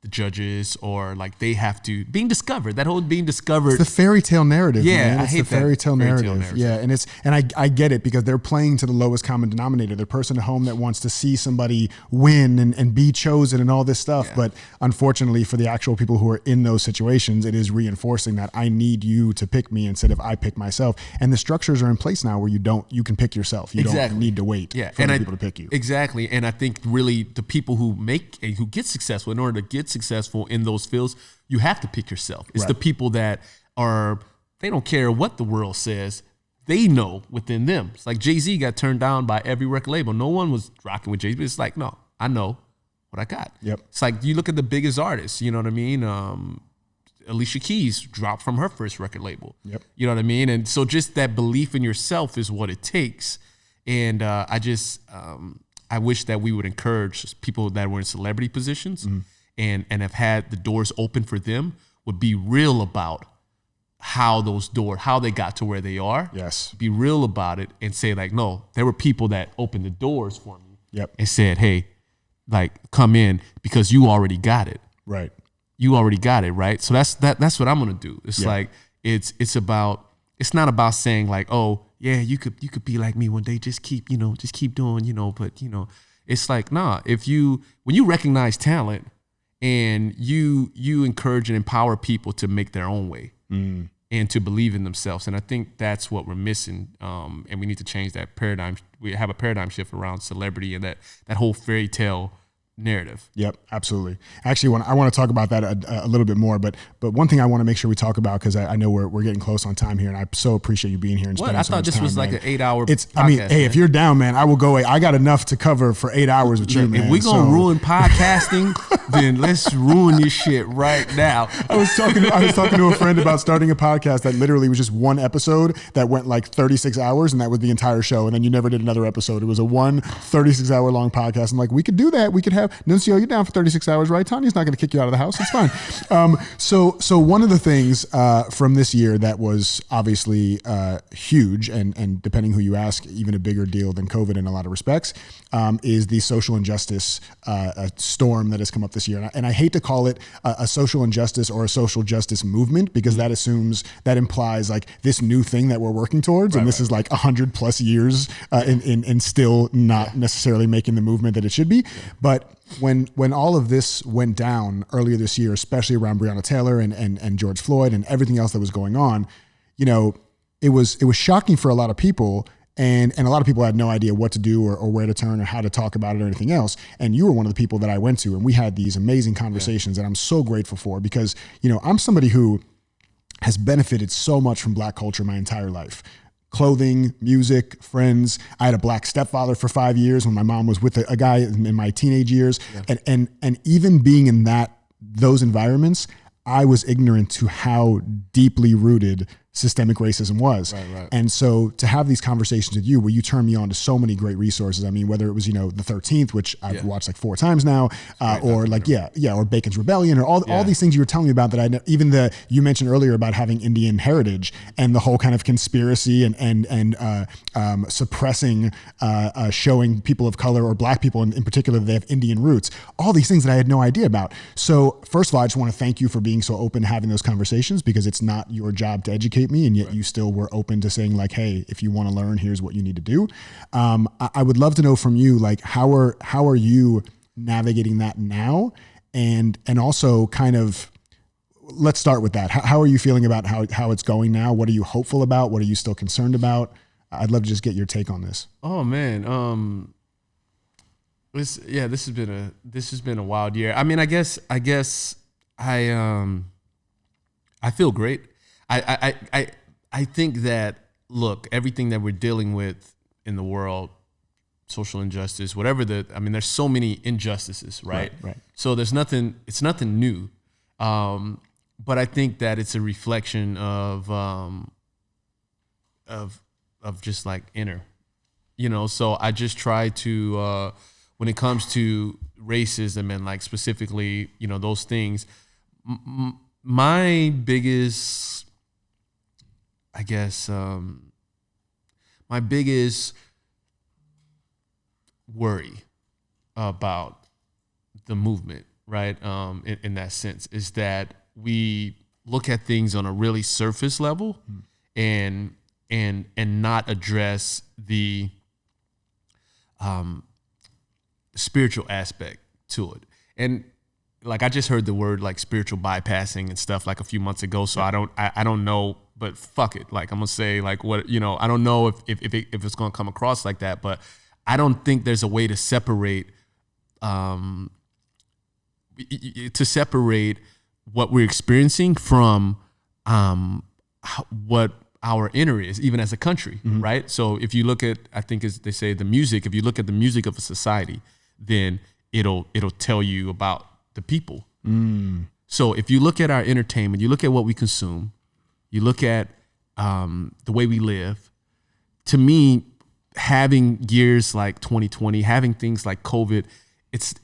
judges, or like they have to being discovered. That whole being discovered. It's the fairy tale narrative. Yeah, man. I It's hate the fairy tale narrative. Yeah, and I get it, because they're playing to the lowest common denominator. The person at home that wants to see somebody win and be chosen and all this stuff. Yeah. But unfortunately, for the actual people who are in those situations, it is reinforcing that I need you to pick me instead of I pick myself. And the structures are in place now where you can pick yourself. You don't need to wait for other people to pick you. Exactly. And I think really the people who get successful, in order to get successful in those fields, you have to pick yourself. It's the people that they don't care what the world says. They know within them. It's like Jay-Z got turned down by every record label. No one was rocking with Jay-Z, but it's like, no, I know what I got. Yep. It's like, you look at the biggest artists, you know what I mean? Alicia Keys dropped from her first record label. Yep. You know what I mean? And so just that belief in yourself is what it takes. And I wish that we would encourage people that were in celebrity positions and have had the doors open for them, would be real about how they got to where they are. Yes. Be real about it and say like, no, there were people that opened the doors for me. Yep. And said, hey, like, come in because you already got it. Right. You already got it, right? So that's what I'm gonna do. It's like it's not about saying like, oh yeah, you could be like me one day. Just keep doing, but it's like, nah. When you recognize talent and you encourage and empower people to make their own way and to believe in themselves, and I think that's what we're missing. And we need to change that paradigm. We have a paradigm shift around celebrity and that whole fairy tale narrative. Yep, absolutely. Actually, I want to talk about that a little bit more, but one thing I want to make sure we talk about, because I know we're getting close on time here, and I so appreciate you being here and spending so much time. I thought this was like an 8-hour podcast. I mean, hey, if you're down, man, I will go. I got enough to cover for 8 hours with you, man. If we're going to ruin podcasting, then let's ruin this shit right now. I was talking to a friend about starting a podcast that literally was just one episode that went like 36 hours, and that was the entire show, and then you never did another episode. It was a 36-hour long podcast. I'm like, we could do that. We could have Nuncio, you're down for 36 hours, right? Tanya's not going to kick you out of the house. It's fine. So one of the things from this year that was obviously huge, and depending who you ask, even a bigger deal than COVID in a lot of respects, is the social injustice storm that has come up this year. And I hate to call it a social injustice or a social justice movement, because that implies like this new thing that we're working towards. And this is like 100+ years in still not necessarily making the movement that it should be. But when all of this went down earlier this year, especially around Breonna Taylor and George Floyd and everything else that was going on, it was shocking for a lot of people. And a lot of people had no idea what to do or where to turn or how to talk about it or anything else. And you were one of the people that I went to, and we had these amazing conversations that I'm so grateful for, because, I'm somebody who has benefited so much from Black culture my entire life. Clothing, music, friends. I had a Black stepfather for 5 years when my mom was with a guy in my teenage years. Yeah. And even being in those environments, I was ignorant to how deeply rooted systemic racism was. Right. And so to have these conversations with you, where you turned me on to so many great resources. I mean, whether it was, the 13th, which I've watched like 4 times now, or like, or Bacon's Rebellion, or all these things you were telling me about that you mentioned earlier about having Indian heritage and the whole kind of conspiracy and suppressing, showing people of color or Black people in particular that they have Indian roots, all these things that I had no idea about. So first of all, I just want to thank you for being so open, having those conversations, because it's not your job to educate me, and yet you still were open to saying like, hey, if you want to learn, here's what you need to do. I would love to know from you, like, how are you navigating that now? And also kind of, let's start with that. How are you feeling about how it's going now? What are you hopeful about? What are you still concerned about? I'd love to just get your take on this. Oh man. This has been a wild year. I mean, I guess I feel great. I think that, look, everything that we're dealing with in the world, social injustice, whatever there's so many injustices, right? Right. So it's nothing new. But I think that it's a reflection of just like inner, so I just try to, when it comes to racism and like specifically, those things, my biggest, I guess, my biggest worry about the movement, right, in that sense, is that we look at things on a really surface level and not address the spiritual aspect to it. And like I just heard the word like spiritual bypassing and stuff like a few months ago, so I don't know, but fuck it. Like I'm gonna say like what I don't know if it's gonna come across like that, but I don't think there's a way to separate what we're experiencing from what our inner is, even as a country, right? So if you look at, I think as they say, the music, if you look at the music of a society, then it'll tell you about the people. So if you look at our entertainment, you look at what we consume, you look at the way we live, to me, having years like 2020, having things like COVID, it's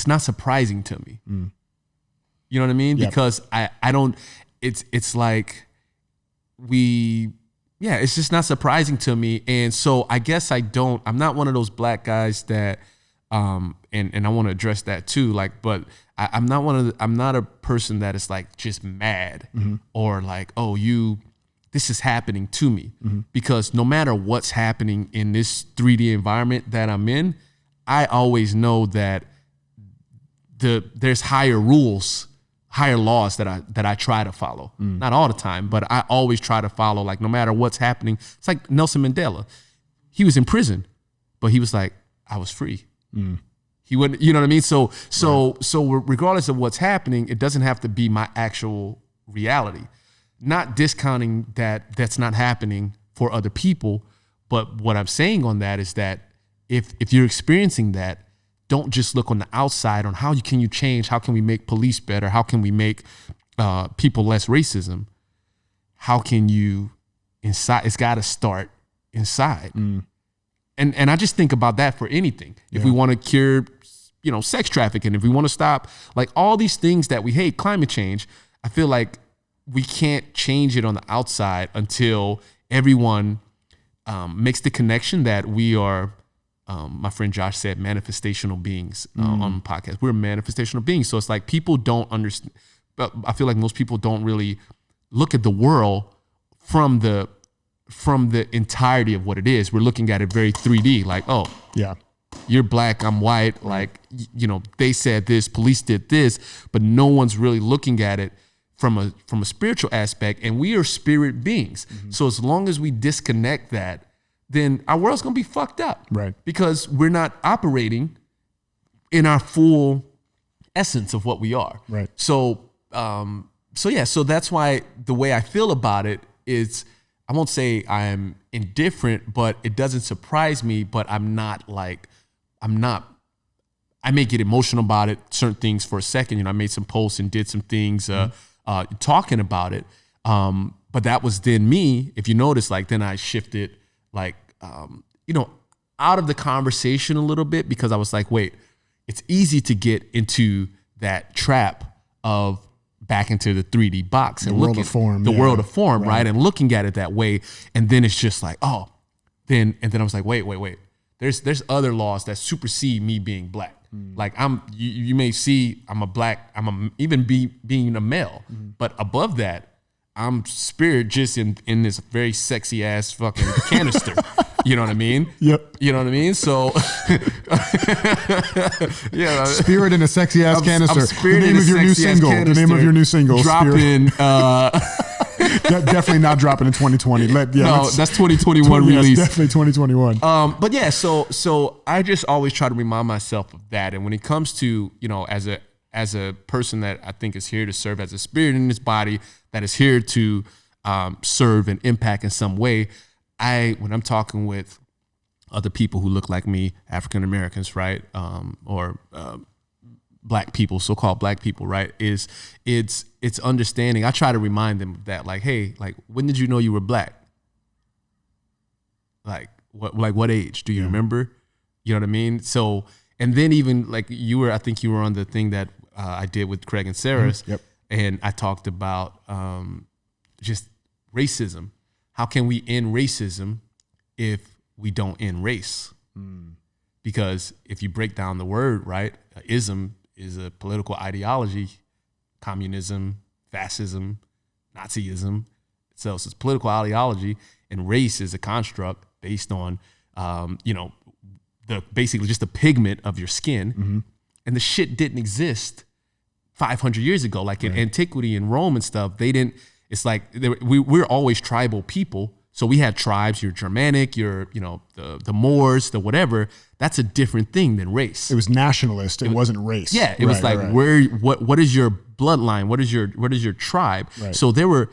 not surprising to me. You know what I mean? Yep. Because I don't, it's like it's just not surprising to me. And so I guess I'm not one of those black guys that, and I want to address that too. Like, but I'm not a person that is like just mad or like, oh, this is happening to me, because no matter what's happening in this 3D environment that I'm in, I always know that there's higher rules, higher laws that I try to follow. Not all the time, but I always try to follow, like no matter what's happening. It's like Nelson Mandela. He was in prison, but he was like, I was free. He wouldn't, you know what I mean? So regardless of what's happening, it doesn't have to be my actual reality. Not discounting that's not happening for other people, but what I'm saying on that is that if you're experiencing that, don't just look on the outside on how can you change, how can we make police better, how can we make people less racism, how can you inside, it's got to start inside. And I just think about that for anything. If we want to cure, sex trafficking, if we want to stop like all these things that we hate, climate change, I feel like we can't change it on the outside until everyone makes the connection that we are, my friend Josh said, manifestational beings on the podcast. We're manifestational beings. So it's like people don't understand, but I feel like most people don't really look at the world from the entirety of what it is. We're looking at it very 3D, like, oh, yeah, you're black, I'm white, like, they said this, police did this, but no one's really looking at it from a spiritual aspect, and we are spirit beings. So as long as we disconnect that, then our world's gonna be fucked up. Right. Because we're not operating in our full essence of what we are. Right. So that's why the way I feel about it is, I won't say I'm indifferent, but it doesn't surprise me, but I may get emotional about it, certain things for a second. I made some posts and did some things talking about it. But that was then me, if you notice, like then I shifted out of the conversation a little bit, because I was like, wait, it's easy to get into that trap of back into the 3D box and looking the world of form, right? And looking at it that way. And then it's just like, then I was like, wait. There's other laws that supersede me being black. Like you may see even being a male, but above that, I'm spirit just in this very sexy ass fucking canister. You know what I mean? Yep. You know what I mean? So, yeah. Spirit in a sexy ass canister. The name of your new single. The name of your new single. Dropping. Definitely not dropping in 2020. That's 2021 release. Definitely 2021. But yeah, so I just always try to remind myself of that. And when it comes to, as a person that I think is here to serve, as a spirit in this body that is here to serve and impact in some way, when I'm talking with other people who look like me, African Americans, right, or black people, so-called black people, right, it's understanding. I try to remind them that, like, hey, like, when did you know you were black? Like what age? Do you remember? You know what I mean? So, and then even like I think you were on the thing that I did with Craig and Sarah's. Yep. And I talked about just racism. How can we end racism if we don't end race? Because if you break down the word, right, ism is a political ideology, communism, fascism, Nazism. So it's political ideology, and race is a construct based on, basically just the pigment of your skin. And the shit didn't exist 500 years ago. Like in antiquity and Rome and stuff, they didn't, it's like, we're always tribal people. So we had tribes, you're Germanic, you're, the Moors, the whatever. That's a different thing than race. It was nationalist. It wasn't race. Yeah. It was like, what is your bloodline? What is your tribe? Right. So there were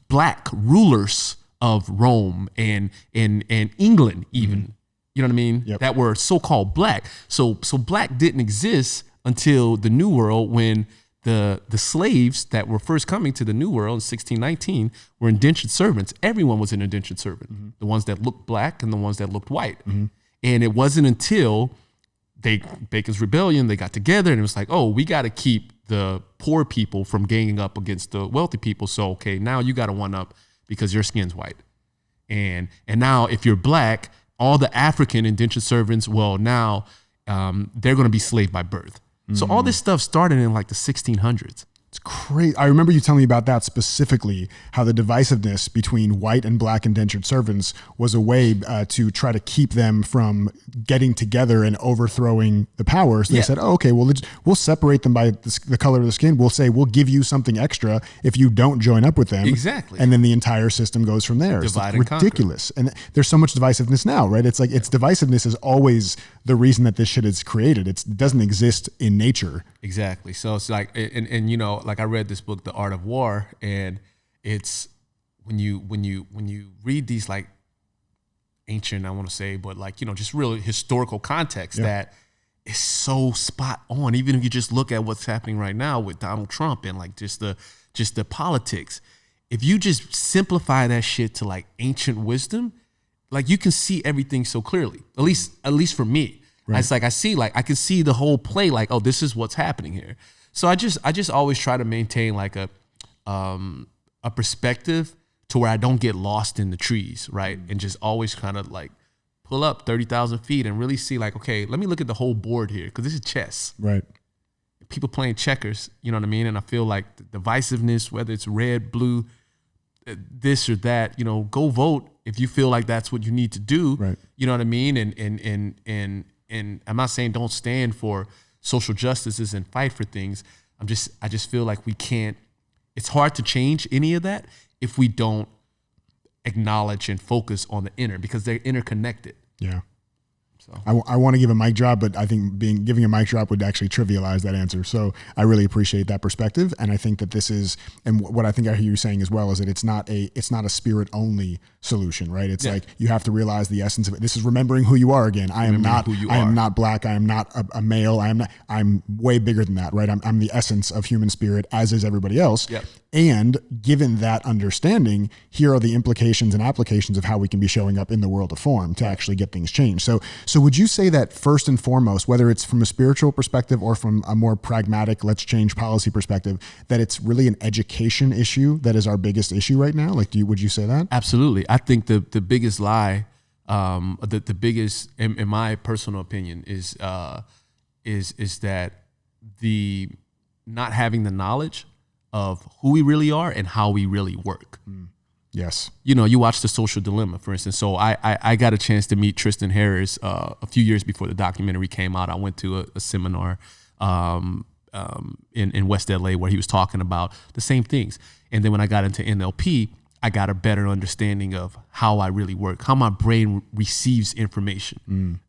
black rulers of Rome and England even, you know what I mean? Yep. That were so-called black. So black didn't exist until the New World, when the slaves that were first coming to the New World in 1619 were indentured servants. Everyone was an indentured servant. The ones that looked black and the ones that looked white. And it wasn't until Bacon's Rebellion, they got together and it was like, oh, we got to keep the poor people from ganging up against the wealthy people. So, okay, now you got to one up because your skin's white. And now if you're black, all the African indentured servants, well, now they're going to be slave by birth. So all this stuff started in like the 1600s. It's crazy. I remember you telling me about that specifically, how the divisiveness between white and black indentured servants was a way to try to keep them from getting together and overthrowing the power. So they said, oh, okay, well, we'll separate them by the color of the skin. We'll say, we'll give you something extra if you don't join up with them. Exactly. And then the entire system goes from there. Divide It's and ridiculous. And there's so much divisiveness now, right? It's like, divisiveness is always the reason that this shit is created. It doesn't exist in nature. Exactly. So it's like, and like I read this book, The Art of War, and it's when you read these like ancient, I want to say, but like, just really historical context that is so spot on. Even if you just look at what's happening right now with Donald Trump and like just the politics, if you just simplify that shit to like ancient wisdom, like you can see everything so clearly, at least for me. Right. It's like, I can see the whole play, like, oh, this is what's happening here. So I just always try to maintain like a perspective to where I don't get lost in the trees, right? And just always kind of like pull up 30,000 feet and really see like, okay, let me look at the whole board here, because this is chess. Right. People playing checkers, you know what I mean? And I feel like the divisiveness, whether it's red, blue, this or that, go vote if you feel like that's what you need to do. Right. You know what I mean? And I'm not saying don't stand for social justices and fight for things. I just feel like we can't, it's hard to change any of that if we don't acknowledge and focus on the inner, because they're interconnected. Yeah. So I want to give a mic drop, but I think giving a mic drop would actually trivialize that answer. So I really appreciate that perspective. And I think that this is, and what I think I hear you saying as well, is that it's not a spirit only solution, right? It's like, you have to realize the essence of it. This is remembering who you are again. I am not black. I am not a male. I'm way bigger than that, right? I'm the essence of human spirit, as is everybody else. Yep. And given that understanding, here are the implications and applications of how we can be showing up in the world of form to actually get things changed. So would you say that first and foremost, whether it's from a spiritual perspective or from a more pragmatic, let's change policy perspective, that it's really an education issue that is our biggest issue right now? Like, would you say that? Absolutely. I think the biggest lie, the biggest, in my personal opinion, is that the not having the knowledge of who we really are and how we really work. Yes. You watch The Social Dilemma, for instance. So I got a chance to meet Tristan Harris a few years before the documentary came out. I went to a seminar in West LA where he was talking about the same things. And then when I got into NLP, I got a better understanding of how I really work, how my brain receives information,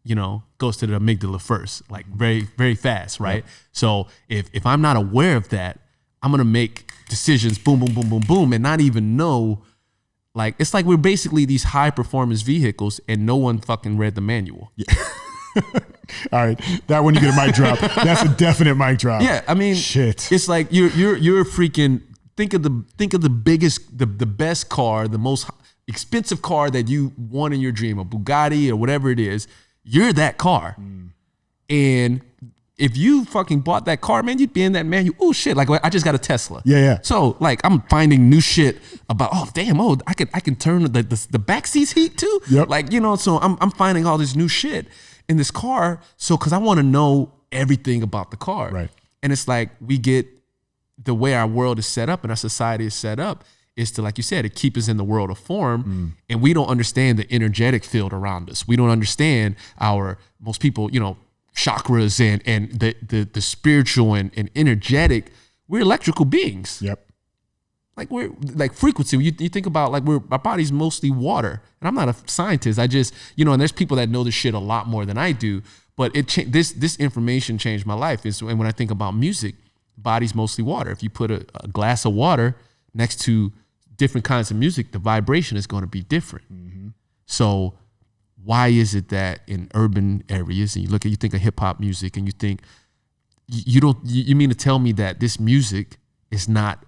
goes to the amygdala first, like very, very fast, right? Yep. So if I'm not aware of that, I'm going to make decisions, boom, boom, boom, boom, boom, and not even know. Like, it's like we're basically these high performance vehicles and no one fucking read the manual. Yeah. All right. That one you get a mic drop. That's a definite mic drop. Yeah. I mean, shit. It's like you're freaking, think of the biggest, the best car, the most expensive car that you want in your dream, a Bugatti or whatever it is, you're that car. And if you fucking bought that car, man, you'd be in that manual. Oh shit! Like I just got a Tesla. Yeah. So like I'm finding new shit about. Oh damn! Oh I can turn the back seats heat too. Yep. Like so I'm finding all this new shit in this car. So because I want to know everything about the car. Right. And it's like we get the way our world is set up and our society is set up is to, like you said, to keep us in the world of form, and we don't understand the energetic field around us. We don't understand most people, chakras and the spiritual and energetic. We're electrical beings. Yep. Like we're like frequency. You think about like our body's mostly water, and I'm not a scientist. I just and there's people that know this shit a lot more than I do. But this information changed my life. And when I think about music, body's mostly water. If you put a glass of water next to different kinds of music, the vibration is going to be different. So why is it that in urban areas, and you think of hip hop music, and you think you mean to tell me that this music is not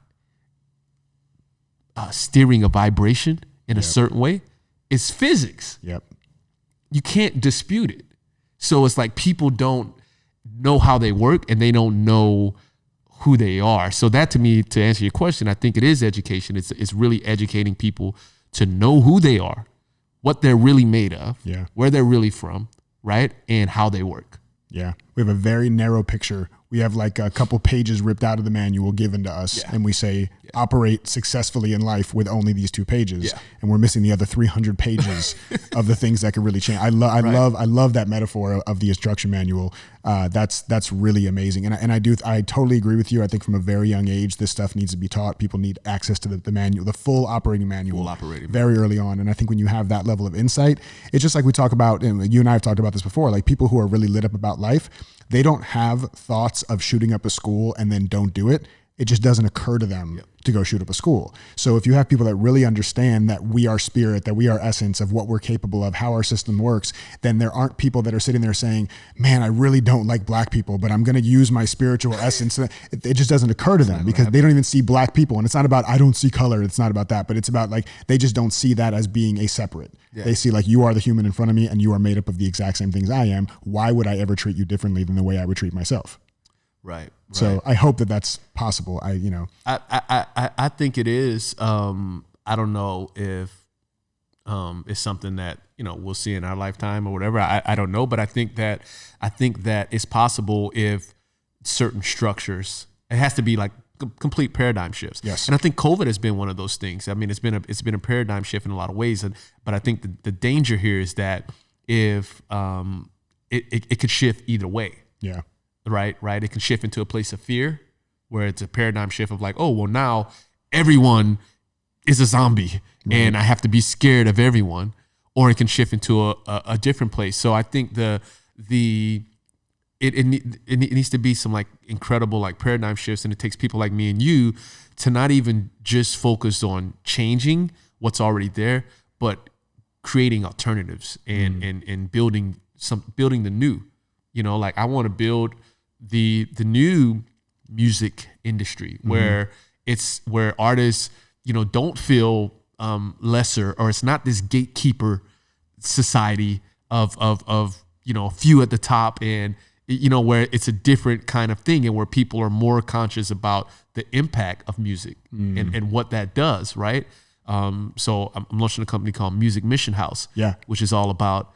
steering a vibration in a certain way? It's physics. Yep. You can't dispute it. So it's like people don't know how they work and they don't know who they are. So that, to me, to answer your question, I think it is education. It's really educating people to know who they are, what they're really made of, where they're really from, right? And how they work. Yeah. We have a very narrow picture. We have like a couple pages ripped out of the manual given to us, and we say operate successfully in life with only these 2 pages, and we're missing the other 300 pages of the things that could really change. I love that metaphor of the instruction manual. That's really amazing, and I totally agree with you. I think from a very young age, this stuff needs to be taught. People need access to the manual, the full operating manual, very early on. And I think when you have that level of insight, it's just like we talk about, and you and I have talked about this before. Like people who are really lit up about life, they don't have thoughts of shooting up a school and then don't do it. It just doesn't occur to them to go shoot up a school. So if you have people that really understand that we are spirit, that we are essence of what we're capable of, how our system works, then there aren't people that are sitting there saying, man, I really don't like black people, but I'm going to use my spiritual essence. It just doesn't occur to them because they don't even see black people. And it's not about, I don't see color. It's not about that, but it's about like, they just don't see that as being a separate. They see like, you are the human in front of me and you are made up of the exact same things I am. Why would I ever treat you differently than the way I would treat myself? Right. So I hope that that's possible. I think it is. I don't know if it's something that we'll see in our lifetime or whatever. I don't know, but I think that it's possible if certain structures. It has to be like complete paradigm shifts. Yes. And I think COVID has been one of those things. I mean, it's been a paradigm shift in a lot of ways. But I think the danger here is that if it could shift either way. Yeah. Right. It can shift into a place of fear where it's a paradigm shift of like, oh, well, now everyone is a zombie and I have to be scared of everyone. Or it can shift into a different place. So I think it needs to be some like incredible like paradigm shifts, and it takes people like me and you to not even just focus on changing what's already there, but creating alternatives and building the new. Like I want to build the new music industry where artists, don't feel lesser, or it's not this gatekeeper society of a few at the top, and where it's a different kind of thing, and where people are more conscious about the impact of music and what that does, right? So I'm launching a company called Music Mission House, which is all about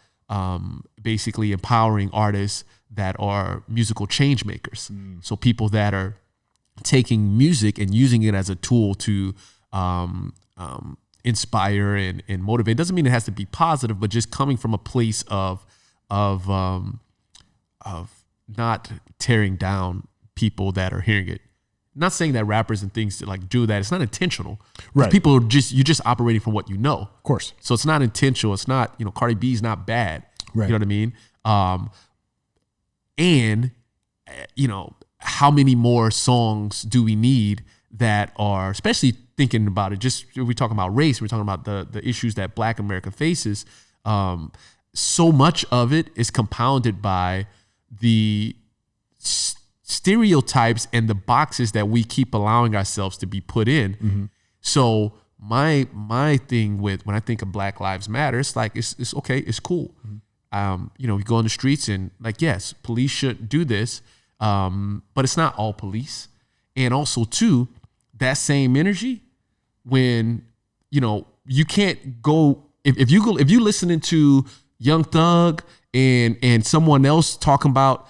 basically empowering artists that are musical change makers. So people that are taking music and using it as a tool to inspire and motivate. It doesn't mean it has to be positive, but just coming from a place of not tearing down people that are hearing it. Not saying that rappers and things like do that. It's not intentional. Right. People are you're just operating from what you know. Of course. So it's not intentional. It's not, Cardi B's not bad. Right. You know what I mean? And how many more songs do we need that are, especially thinking about it, just we're talking about race, we're talking about the issues that Black America faces. So much of it is compounded by the stereotypes and the boxes that we keep allowing ourselves to be put in. So my thing with when I think of Black Lives Matter, it's like it's okay, it's cool. You know, we go on the streets and like, yes, police shouldn't do this, but it's not all police. And also too, that same energy when, you know, you can't go if you listening to Young Thug and someone else talking about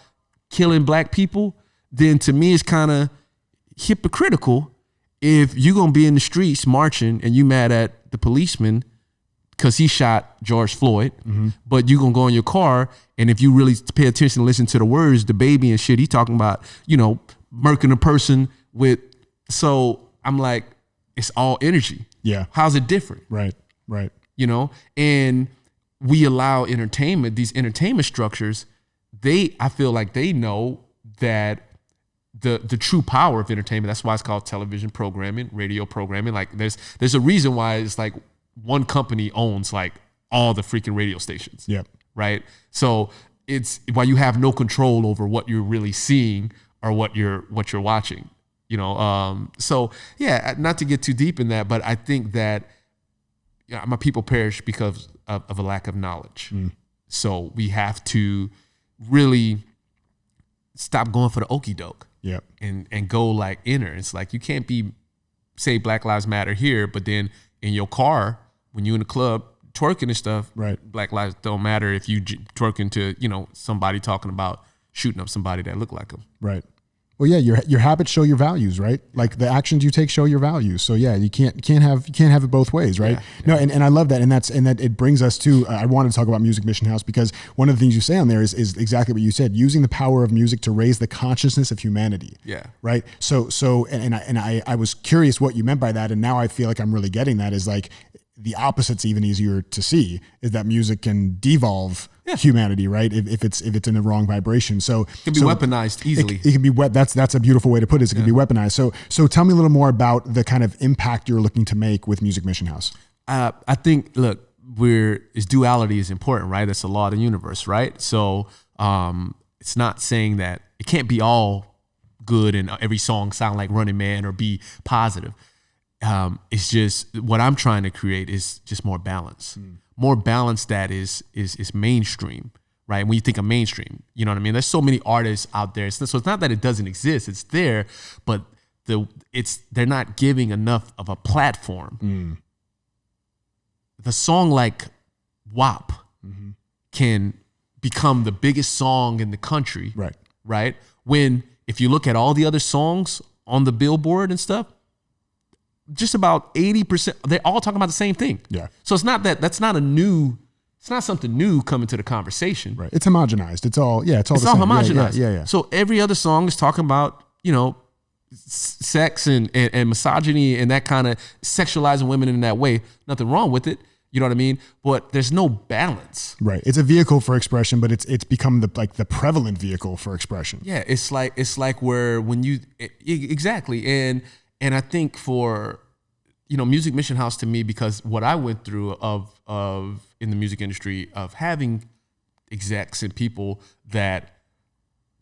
killing black people, then to me it's kind of hypocritical if you're gonna be in the streets marching and you mad at the policeman because he shot George Floyd, but you gonna go in your car and if you really pay attention and listen to the words, the baby and shit, he talking about, you know, murking a person with. So I'm like, it's all energy. Yeah. How's it different? Right. You know, and we allow entertainment, these entertainment structures, I feel like they know that the true power of entertainment. That's why it's called television programming, radio programming. Like there's a reason why it's like one company owns like all the freaking radio stations. Yep. Right. So it's why you have no control over what you're really seeing or what you're watching. You know. So yeah, not to get too deep in that, but I think that my people perish because of a lack of knowledge. So we have to really stop going for the okie doke. Yep. And go like inner. It's like you can't say Black Lives Matter here, but then in your car when you in the club twerking and stuff, right? Black lives don't matter if you twerking to, you know, somebody talking about shooting up somebody that look like them. Right. Well, yeah, your habits show your values, right? Like the actions you take show your values. So yeah, you can't have it both ways, right? Yeah. No, and I love that, and that it brings us to I wanted to talk about Music Mission House because one of the things you say on there is exactly what you said, using the power of music to raise the consciousness of humanity. Yeah. Right. So I was curious what you meant by that, and now I feel like I'm really getting that is like the opposite's even easier to see is that music can devolve humanity, right? If it's in the wrong vibration. So it can be weaponized easily. It can be that's a beautiful way to put it. It can be weaponized. So tell me a little more about the kind of impact you're looking to make with Music Mission House. I think, look, duality is important, right? That's the law of the universe, right? So it's not saying that it can't be all good and every song sound like Running Man or be positive. It's just what I'm trying to create is just more balance. More balance that is mainstream, right? When you think of mainstream, you know what I mean? There's so many artists out there. So it's not that it doesn't exist, it's there, but they're not giving enough of a platform. The song like WAP can become the biggest song in the country, right? When if you look at all the other songs on the Billboard and stuff, just about 80%, they're all talking about the same thing. Yeah. So it's not something new coming to the conversation. Right. It's homogenized. It's all the same. Homogenized. Yeah. So every other song is talking about, you know, sex and misogyny and that kind of sexualizing women in that way. Nothing wrong with it. You know what I mean? But there's no balance. Right. It's a vehicle for expression, but it's become the prevalent vehicle for expression. Yeah. It's like where when you exactly. And I think for, you know, Music Mission House to me, because what I went through of in the music industry of having execs and people that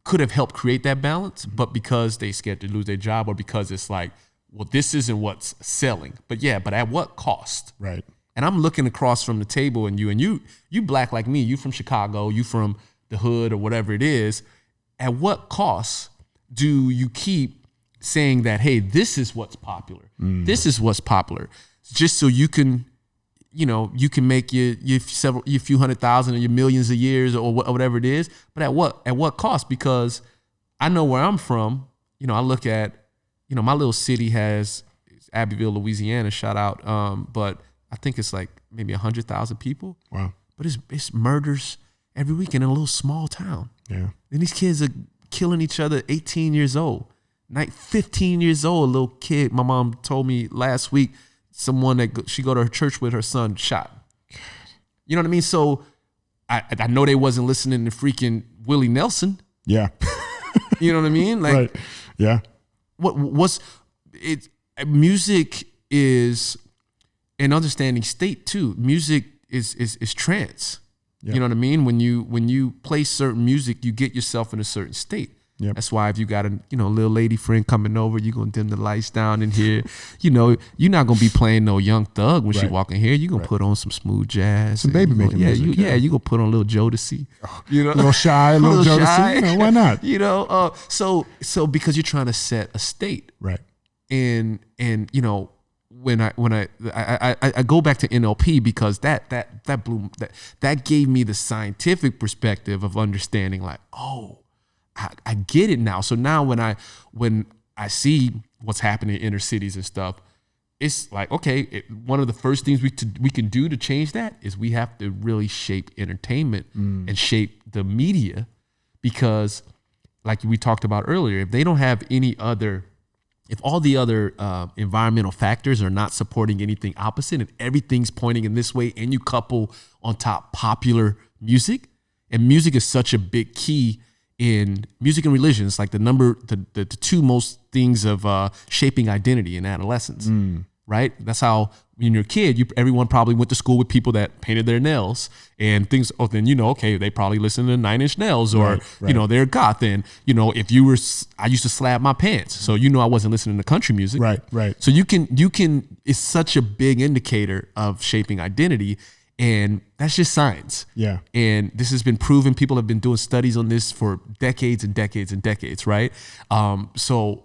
could have helped create that balance, but because they scared to lose their job or because it's like, well, this isn't what's selling. But at what cost? Right. And I'm looking across from the table and you black like me, you from Chicago, you from the hood or whatever it is. At what cost do you keep saying that, hey, this is what's popular. This is what's popular. Just so you can, you know, you can make your few hundred thousand or your millions of years or whatever it is. But at what cost? Because I know where I'm from. You know, I look at, you know, my little city has Abbeville, Louisiana, shout out. But I think it's like maybe 100,000 people. Wow. But it's murders every weekend in a little small town. Yeah. And these kids are killing each other 18 years old. 15 years old, a little kid. My mom told me last week, someone that she go to her church with, her son shot. You know what I mean? So I know they wasn't listening to freaking Willie Nelson. Yeah. You know what I mean? Like, right. Yeah. What's it? Music is an understanding state too. Music is trance. Yeah. You know what I mean? When you play certain music, you get yourself in a certain state. Yep. That's why if you got a little lady friend coming over, you're gonna dim the lights down in here. You're not gonna be playing no Young Thug when she walk in here. You're gonna put on some smooth jazz, some baby making music. You gonna put on a little Jodeci. A little shy, a little Jodeci. Why not? So because you're trying to set a state, right? And when I go back to NLP because that gave me the scientific perspective of understanding, like, oh, I get it now. So now when I see what's happening in inner cities and stuff, it's like, okay, one of the first things we can do to change that is we have to really shape entertainment and shape the media, because like we talked about earlier, if they don't have if all the other environmental factors are not supporting anything opposite and everything's pointing in this way, and you couple on top popular music, and music is such a big key in music and religion. It's like the two most things of shaping identity in adolescence, right? That's how when you're a kid, everyone probably went to school with people that painted their nails and things. Oh, then okay, they probably listen to Nine Inch Nails, or right. They're goth. And if you were, I used to slap my pants, so I wasn't listening to country music. Right. So you can. It's such a big indicator of shaping identity. And that's just science. Yeah. And this has been proven. People have been doing studies on this for decades and decades and decades, right? So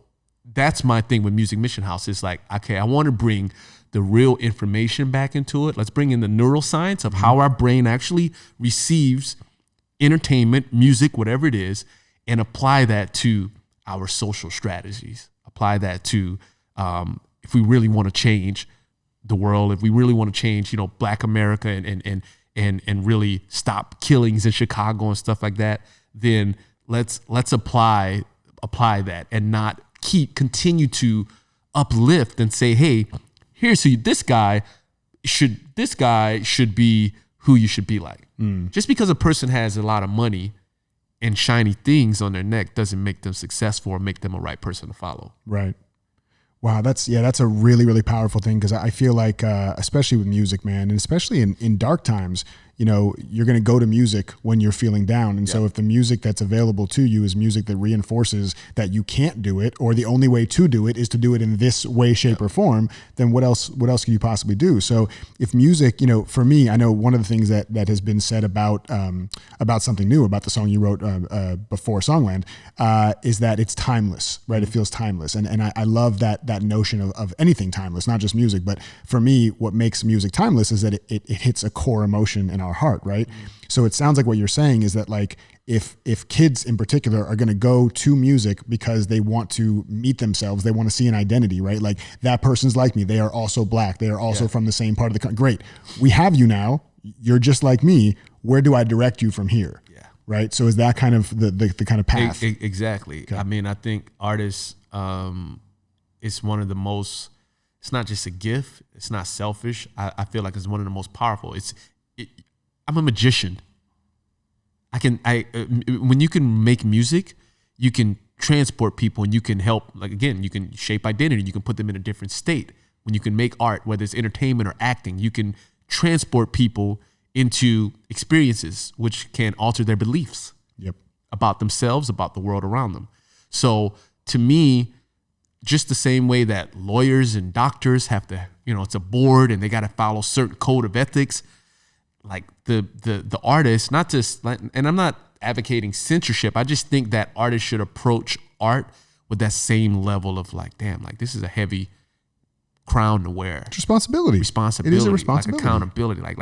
that's my thing with Music Mission House. Is like, okay, I want to bring the real information back into it. Let's bring in the neuroscience of how our brain actually receives entertainment, music, whatever it is, and apply that to our social strategies. Apply that to if we really want to change the world, if we really want to change, Black America and really stop killings in Chicago and stuff like that, then let's apply that and not continue to uplift and say, hey, here's who this guy should be who you should be like. Just because a person has a lot of money and shiny things on their neck doesn't make them successful or make them a right person to follow. Right. Wow, that's a really, really powerful thing, because I feel like, especially with music, man, and especially in dark times, you're going to go to music when you're feeling down. And so if the music that's available to you is music that reinforces that you can't do it, or the only way to do it is to do it in this way, shape, or form, then what else can you possibly do? So if music, for me, I know one of the things that has been said about something new, about the song you wrote before Songland, is that it's timeless, right? It feels timeless. And I love that notion of anything timeless, not just music. But for me, what makes music timeless is that it hits a core emotion in our heart, right? So it sounds like what you're saying is that, like, if kids in particular are going to go to music because they want to meet themselves, they want to see an identity, right? Like, that person's like me. They are also Black. They are also from the same part of the country. Great. We have you now. You're just like me. Where do I direct you from here? Yeah. Right. So is that kind of the kind of path? Exactly. Okay. I mean, I think artists, it's one of the most, it's not just a gift. It's not selfish. I feel like it's one of the most powerful. I'm a magician. When you can make music, you can transport people, and you can help, like, again, you can shape identity. You can put them in a different state. When you can make art, whether it's entertainment or acting, you can transport people into experiences which can alter their beliefs about themselves, about the world around them. So to me, just the same way that lawyers and doctors have to, it's a board and they got to follow certain code of ethics, like the artist, not just, and I'm not advocating censorship. I just think that artists should approach art with that same level of, like, damn, like, this is a heavy crown to wear. It's responsibility. It is a responsibility. Like accountability. Like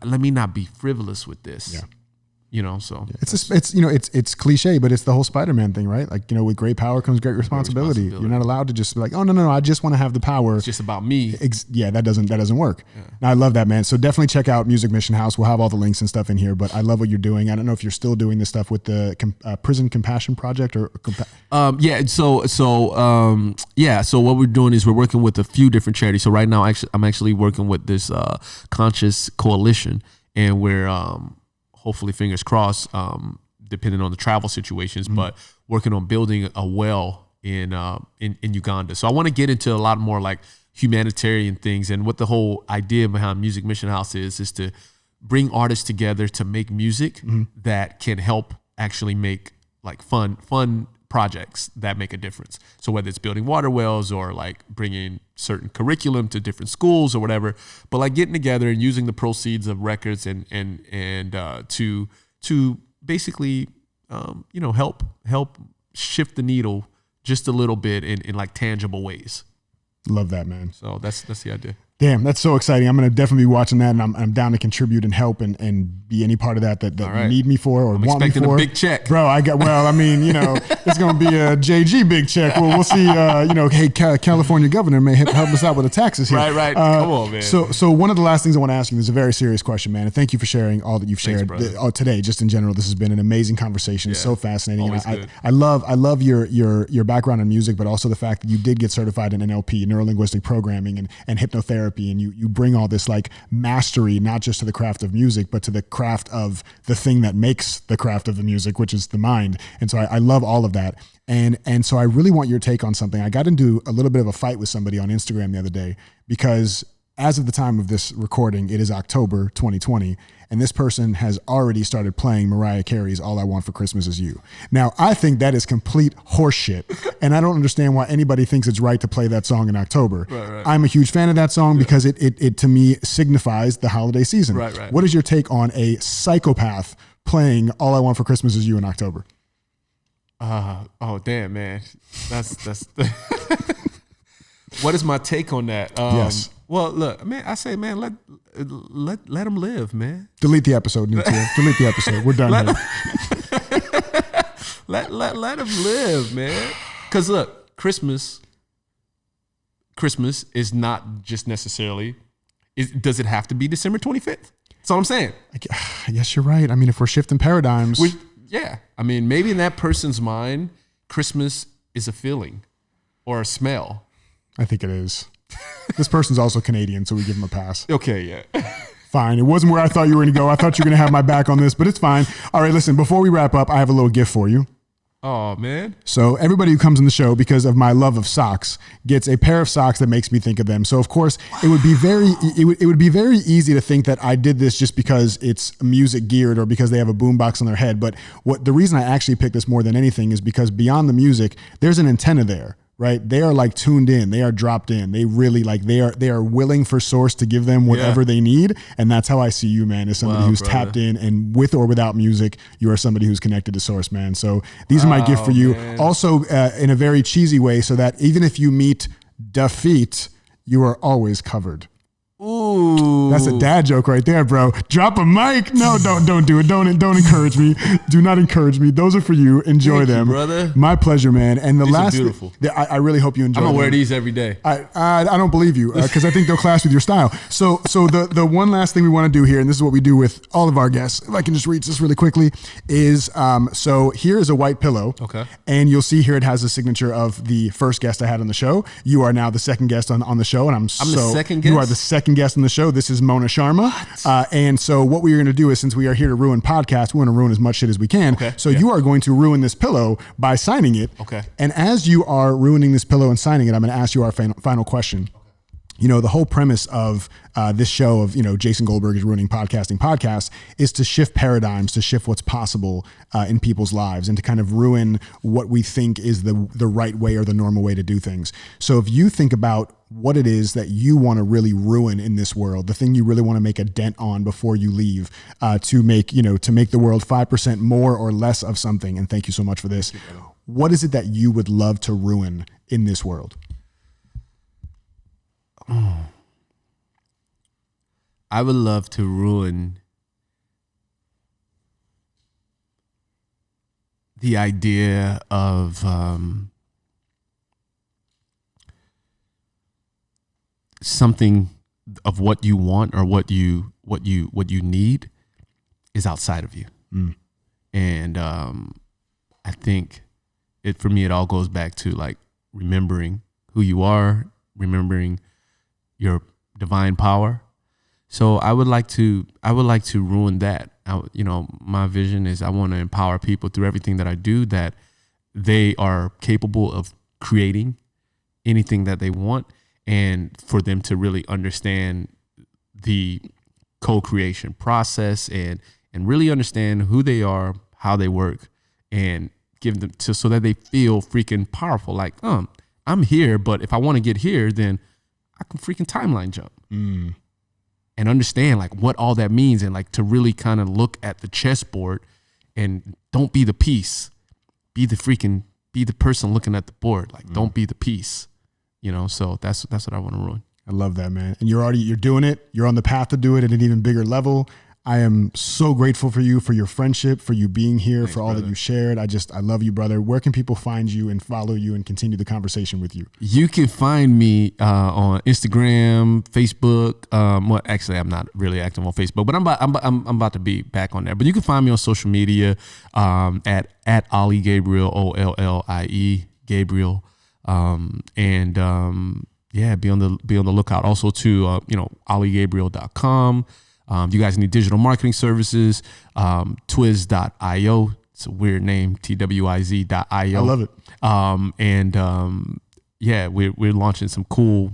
let me not be frivolous with this. Yeah. So it's cliche, but it's the whole Spider-Man thing, right? Like, with great power comes great responsibility. You're not allowed to just be like, oh no, I just want to have the power. It's just about me. That doesn't work. Yeah. Now, I love that, man. So definitely check out Music Mission House. We'll have all the links and stuff in here, but I love what you're doing. I don't know if you're still doing this stuff with the Prison Compassion Project or. So what we're doing is we're working with a few different charities. So right now, I'm actually working with this Conscious Coalition, and we're hopefully, fingers crossed, depending on the travel situations, but working on building a well in Uganda. So I want to get into a lot more like humanitarian things, and what the whole idea behind Music Mission House is to bring artists together to make music that can help actually make, like, fun projects that make a difference. So whether it's building water wells or like bringing certain curriculum to different schools or whatever, but like getting together and using the proceeds of records and to basically help shift the needle just a little bit in like tangible ways. Love that, man. So that's the idea. Damn, that's so exciting. I'm going to definitely be watching that, and I'm down to contribute and help and be any part of that you need me for or I'm want me for. expecting a big check. Bro, it's going to be a JG big check. Well, we'll see, hey, California governor may help us out with the taxes here. Right. Come on, man. So one of the last things I want to ask you is a very serious question, man. And thank you for sharing all that you've shared today, just in general. This has been an amazing conversation. It's so fascinating. Always And good. I love your background in music, but also the fact that you did get certified in NLP, neuro-linguistic programming, and hypnotherapy, and you bring all this like mastery, not just to the craft of music, but to the craft of the thing that makes the craft of the music, which is the mind. And so I love all of that. And so I really want your take on something. I got into a little bit of a fight with somebody on Instagram the other day because as of the time of this recording, it is October 2020, and this person has already started playing Mariah Carey's All I Want for Christmas Is You. Now, I think that is complete horseshit, and I don't understand why anybody thinks it's right to play that song in October. Right. I'm a huge fan of that song because it to me signifies the holiday season. Right. What is your take on a psychopath playing All I Want for Christmas Is You in October? Oh damn, man. That's What is my take on that? Yes. Well, look, man, I say, man, let them live, man. Delete the episode, Nutria. Delete the episode. We're done here. let them live, man. Because look, Christmas is not just necessarily. Does it have to be December 25th? That's all I'm saying. I guess you're right. I mean, if we're shifting paradigms. Yeah. I mean, maybe in that person's mind, Christmas is a feeling or a smell. I think it is. This person's also Canadian, so we give him a pass. Okay, yeah. Fine. It wasn't where I thought you were going to go. I thought you were going to have my back on this, but it's fine. All right, listen, before we wrap up, I have a little gift for you. Oh, man. So everybody who comes on the show because of my love of socks gets a pair of socks that makes me think of them. So of course, it would be very easy to think that I did this just because it's music geared or because they have a boombox on their head. But the reason I actually picked this more than anything is because beyond the music, there's an antenna there. Right. They are like tuned in. They are dropped in. They really they are willing for Source to give them whatever they need. And that's how I see you, man, as somebody who's tapped in, and with or without music, you are somebody who's connected to Source, man. So these are my gift for you. Man. Also, in a very cheesy way, so that even if you meet defeat, you are always covered. Ooh. That's a dad joke right there, bro. Drop a mic. No, don't do it. Don't encourage me. Do not encourage me. Those are for you. Enjoy Thank them. you, brother. My pleasure, man. And the These last are beautiful. I really hope you enjoy them. I'm gonna wear these every day. I don't believe you because I think they'll clash with your style. So the one last thing we want to do here, and this is what we do with all of our guests, if I can just read this really quickly, is so here is a white pillow. Okay. And you'll see here it has a signature of the first guest I had on the show. You are now the second guest on the show, and I'm the second guest? You are the second guest on the show. This is Mona Sharma. And so what we're going to do is, since we are here to ruin podcasts, we want to ruin as much shit as we can. Okay. So you are going to ruin this pillow by signing it. Okay. And as you are ruining this pillow and signing it, I'm going to ask you our final question. You know, the whole premise of this show of, Jason Goldberg is ruining podcasting podcast is to shift paradigms, to shift what's possible in people's lives, and to kind of ruin what we think is the right way or the normal way to do things. So if you think about what it is that you want to really ruin in this world, the thing you really want to make a dent on before you leave, to make the world 5% more or less of something. And thank you so much for this. What is it that you would love to ruin in this world? I would love to ruin the idea of something of what you want or what you need is outside of you. And I think for me it all goes back to like remembering who you are, remembering your divine power. So I would like to ruin that. My vision is I want to empower people through everything that I do, that they are capable of creating anything that they want, and for them to really understand the co-creation process and really understand who they are, how they work, and give them so that they feel freaking powerful. Like, I'm here, but if I want to get here, then I can freaking timeline jump. And understand like what all that means, and like to really kind of look at the chessboard and don't be the piece, be the person looking at the board. Like don't be the piece, you know? So that's what I want to ruin. I love that, man. And you're doing it. You're on the path to do it at an even bigger level. I am so grateful for you, for your friendship, for you being here, thanks, for all that you shared. I love you, brother. Where can people find you and follow you and continue the conversation with you? You can find me on Instagram, Facebook. Well, actually, I'm not really active on Facebook, but I'm about to be back on there. But you can find me on social media at Ollie Gabriel, OLLIE Gabriel, yeah, be on the lookout. Also to olliegabriel.com. You guys need digital marketing services, twiz.io. It's a weird name, TWIZ.io. I love it. Yeah, we're launching some cool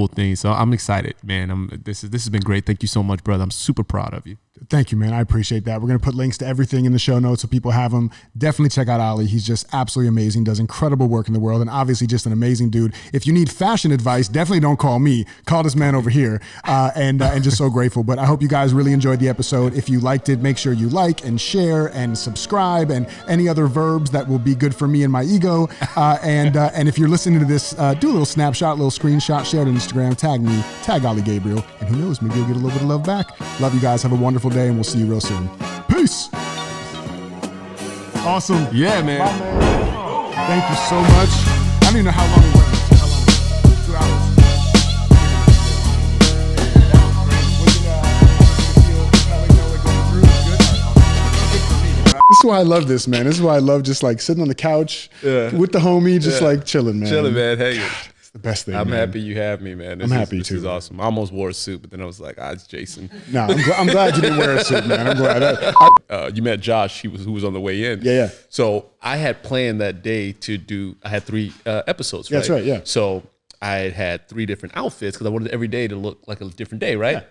things. So I'm excited, man. This has been great. Thank you so much, brother. I'm super proud of you. Thank you, man. I appreciate that. We're going to put links to everything in the show notes so people have them. Definitely check out Ollie. He's just absolutely amazing, does incredible work in the world, and obviously just an amazing dude. If you need fashion advice, definitely don't call me. Call this man over here. And just so grateful. But I hope you guys really enjoyed the episode. If you liked it, make sure you like and share and subscribe and any other verbs that will be good for me and my ego. And if you're listening to this, do a little snapshot, a little screenshot, share it on Instagram, tag me, tag Ollie Gabriel, and who knows, maybe you'll get a little bit of love back. Love you guys. Have a wonderful day, and we'll see you real soon. Peace. Awesome. Yeah, man. Bye, man. Thank you so much. I don't even know how long it went. 2 hours. This is why I love this, man. This is why I love just like sitting on the couch with the homie, just like chilling, man. Chilling, man. Hey. It's the best thing. I'm happy you have me, man. I'm happy too. This is awesome. I almost wore a suit, but then I was like, it's Jason. No, I'm glad you didn't wear a suit, man. I'm glad. You met Josh, who was on the way in. Yeah. So I had planned that day to do, I had 3 episodes, right? That's right, yeah. So I had 3 different outfits because I wanted every day to look like a different day, right? Yeah.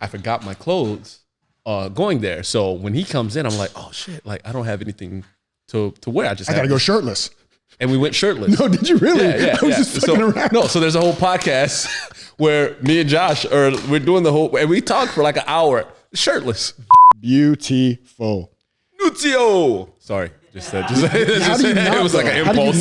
I forgot my clothes going there. So when he comes in, I'm like, oh shit, like I don't have anything to wear. I gotta go shirtless. And we went shirtless. No, did you really? Yeah. I was just fucking around. No, so there's a whole podcast where me and Josh we're doing the whole, and we talked for like an hour shirtless. Beautiful. Nutio. Sorry. It was like an impulse.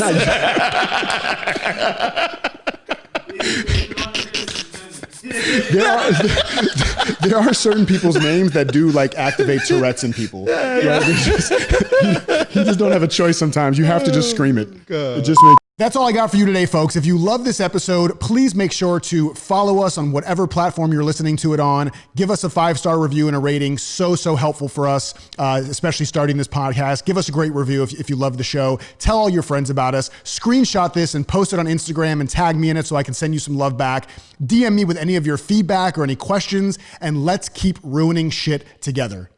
There are certain people's names that do like activate Tourette's in people. Yeah. Right? You just don't have a choice sometimes. You have to just scream it. It just makes. That's all I got for you today, folks. If you love this episode, please make sure to follow us on whatever platform you're listening to it on. Give us a 5-star review and a rating. So helpful for us, especially starting this podcast. Give us a great review if you love the show. Tell all your friends about us. Screenshot this and post it on Instagram and tag me in it so I can send you some love back. DM me with any of your feedback or any questions, and let's keep ruining shit together.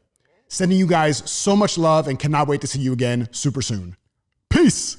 Sending you guys so much love and cannot wait to see you again super soon. Peace.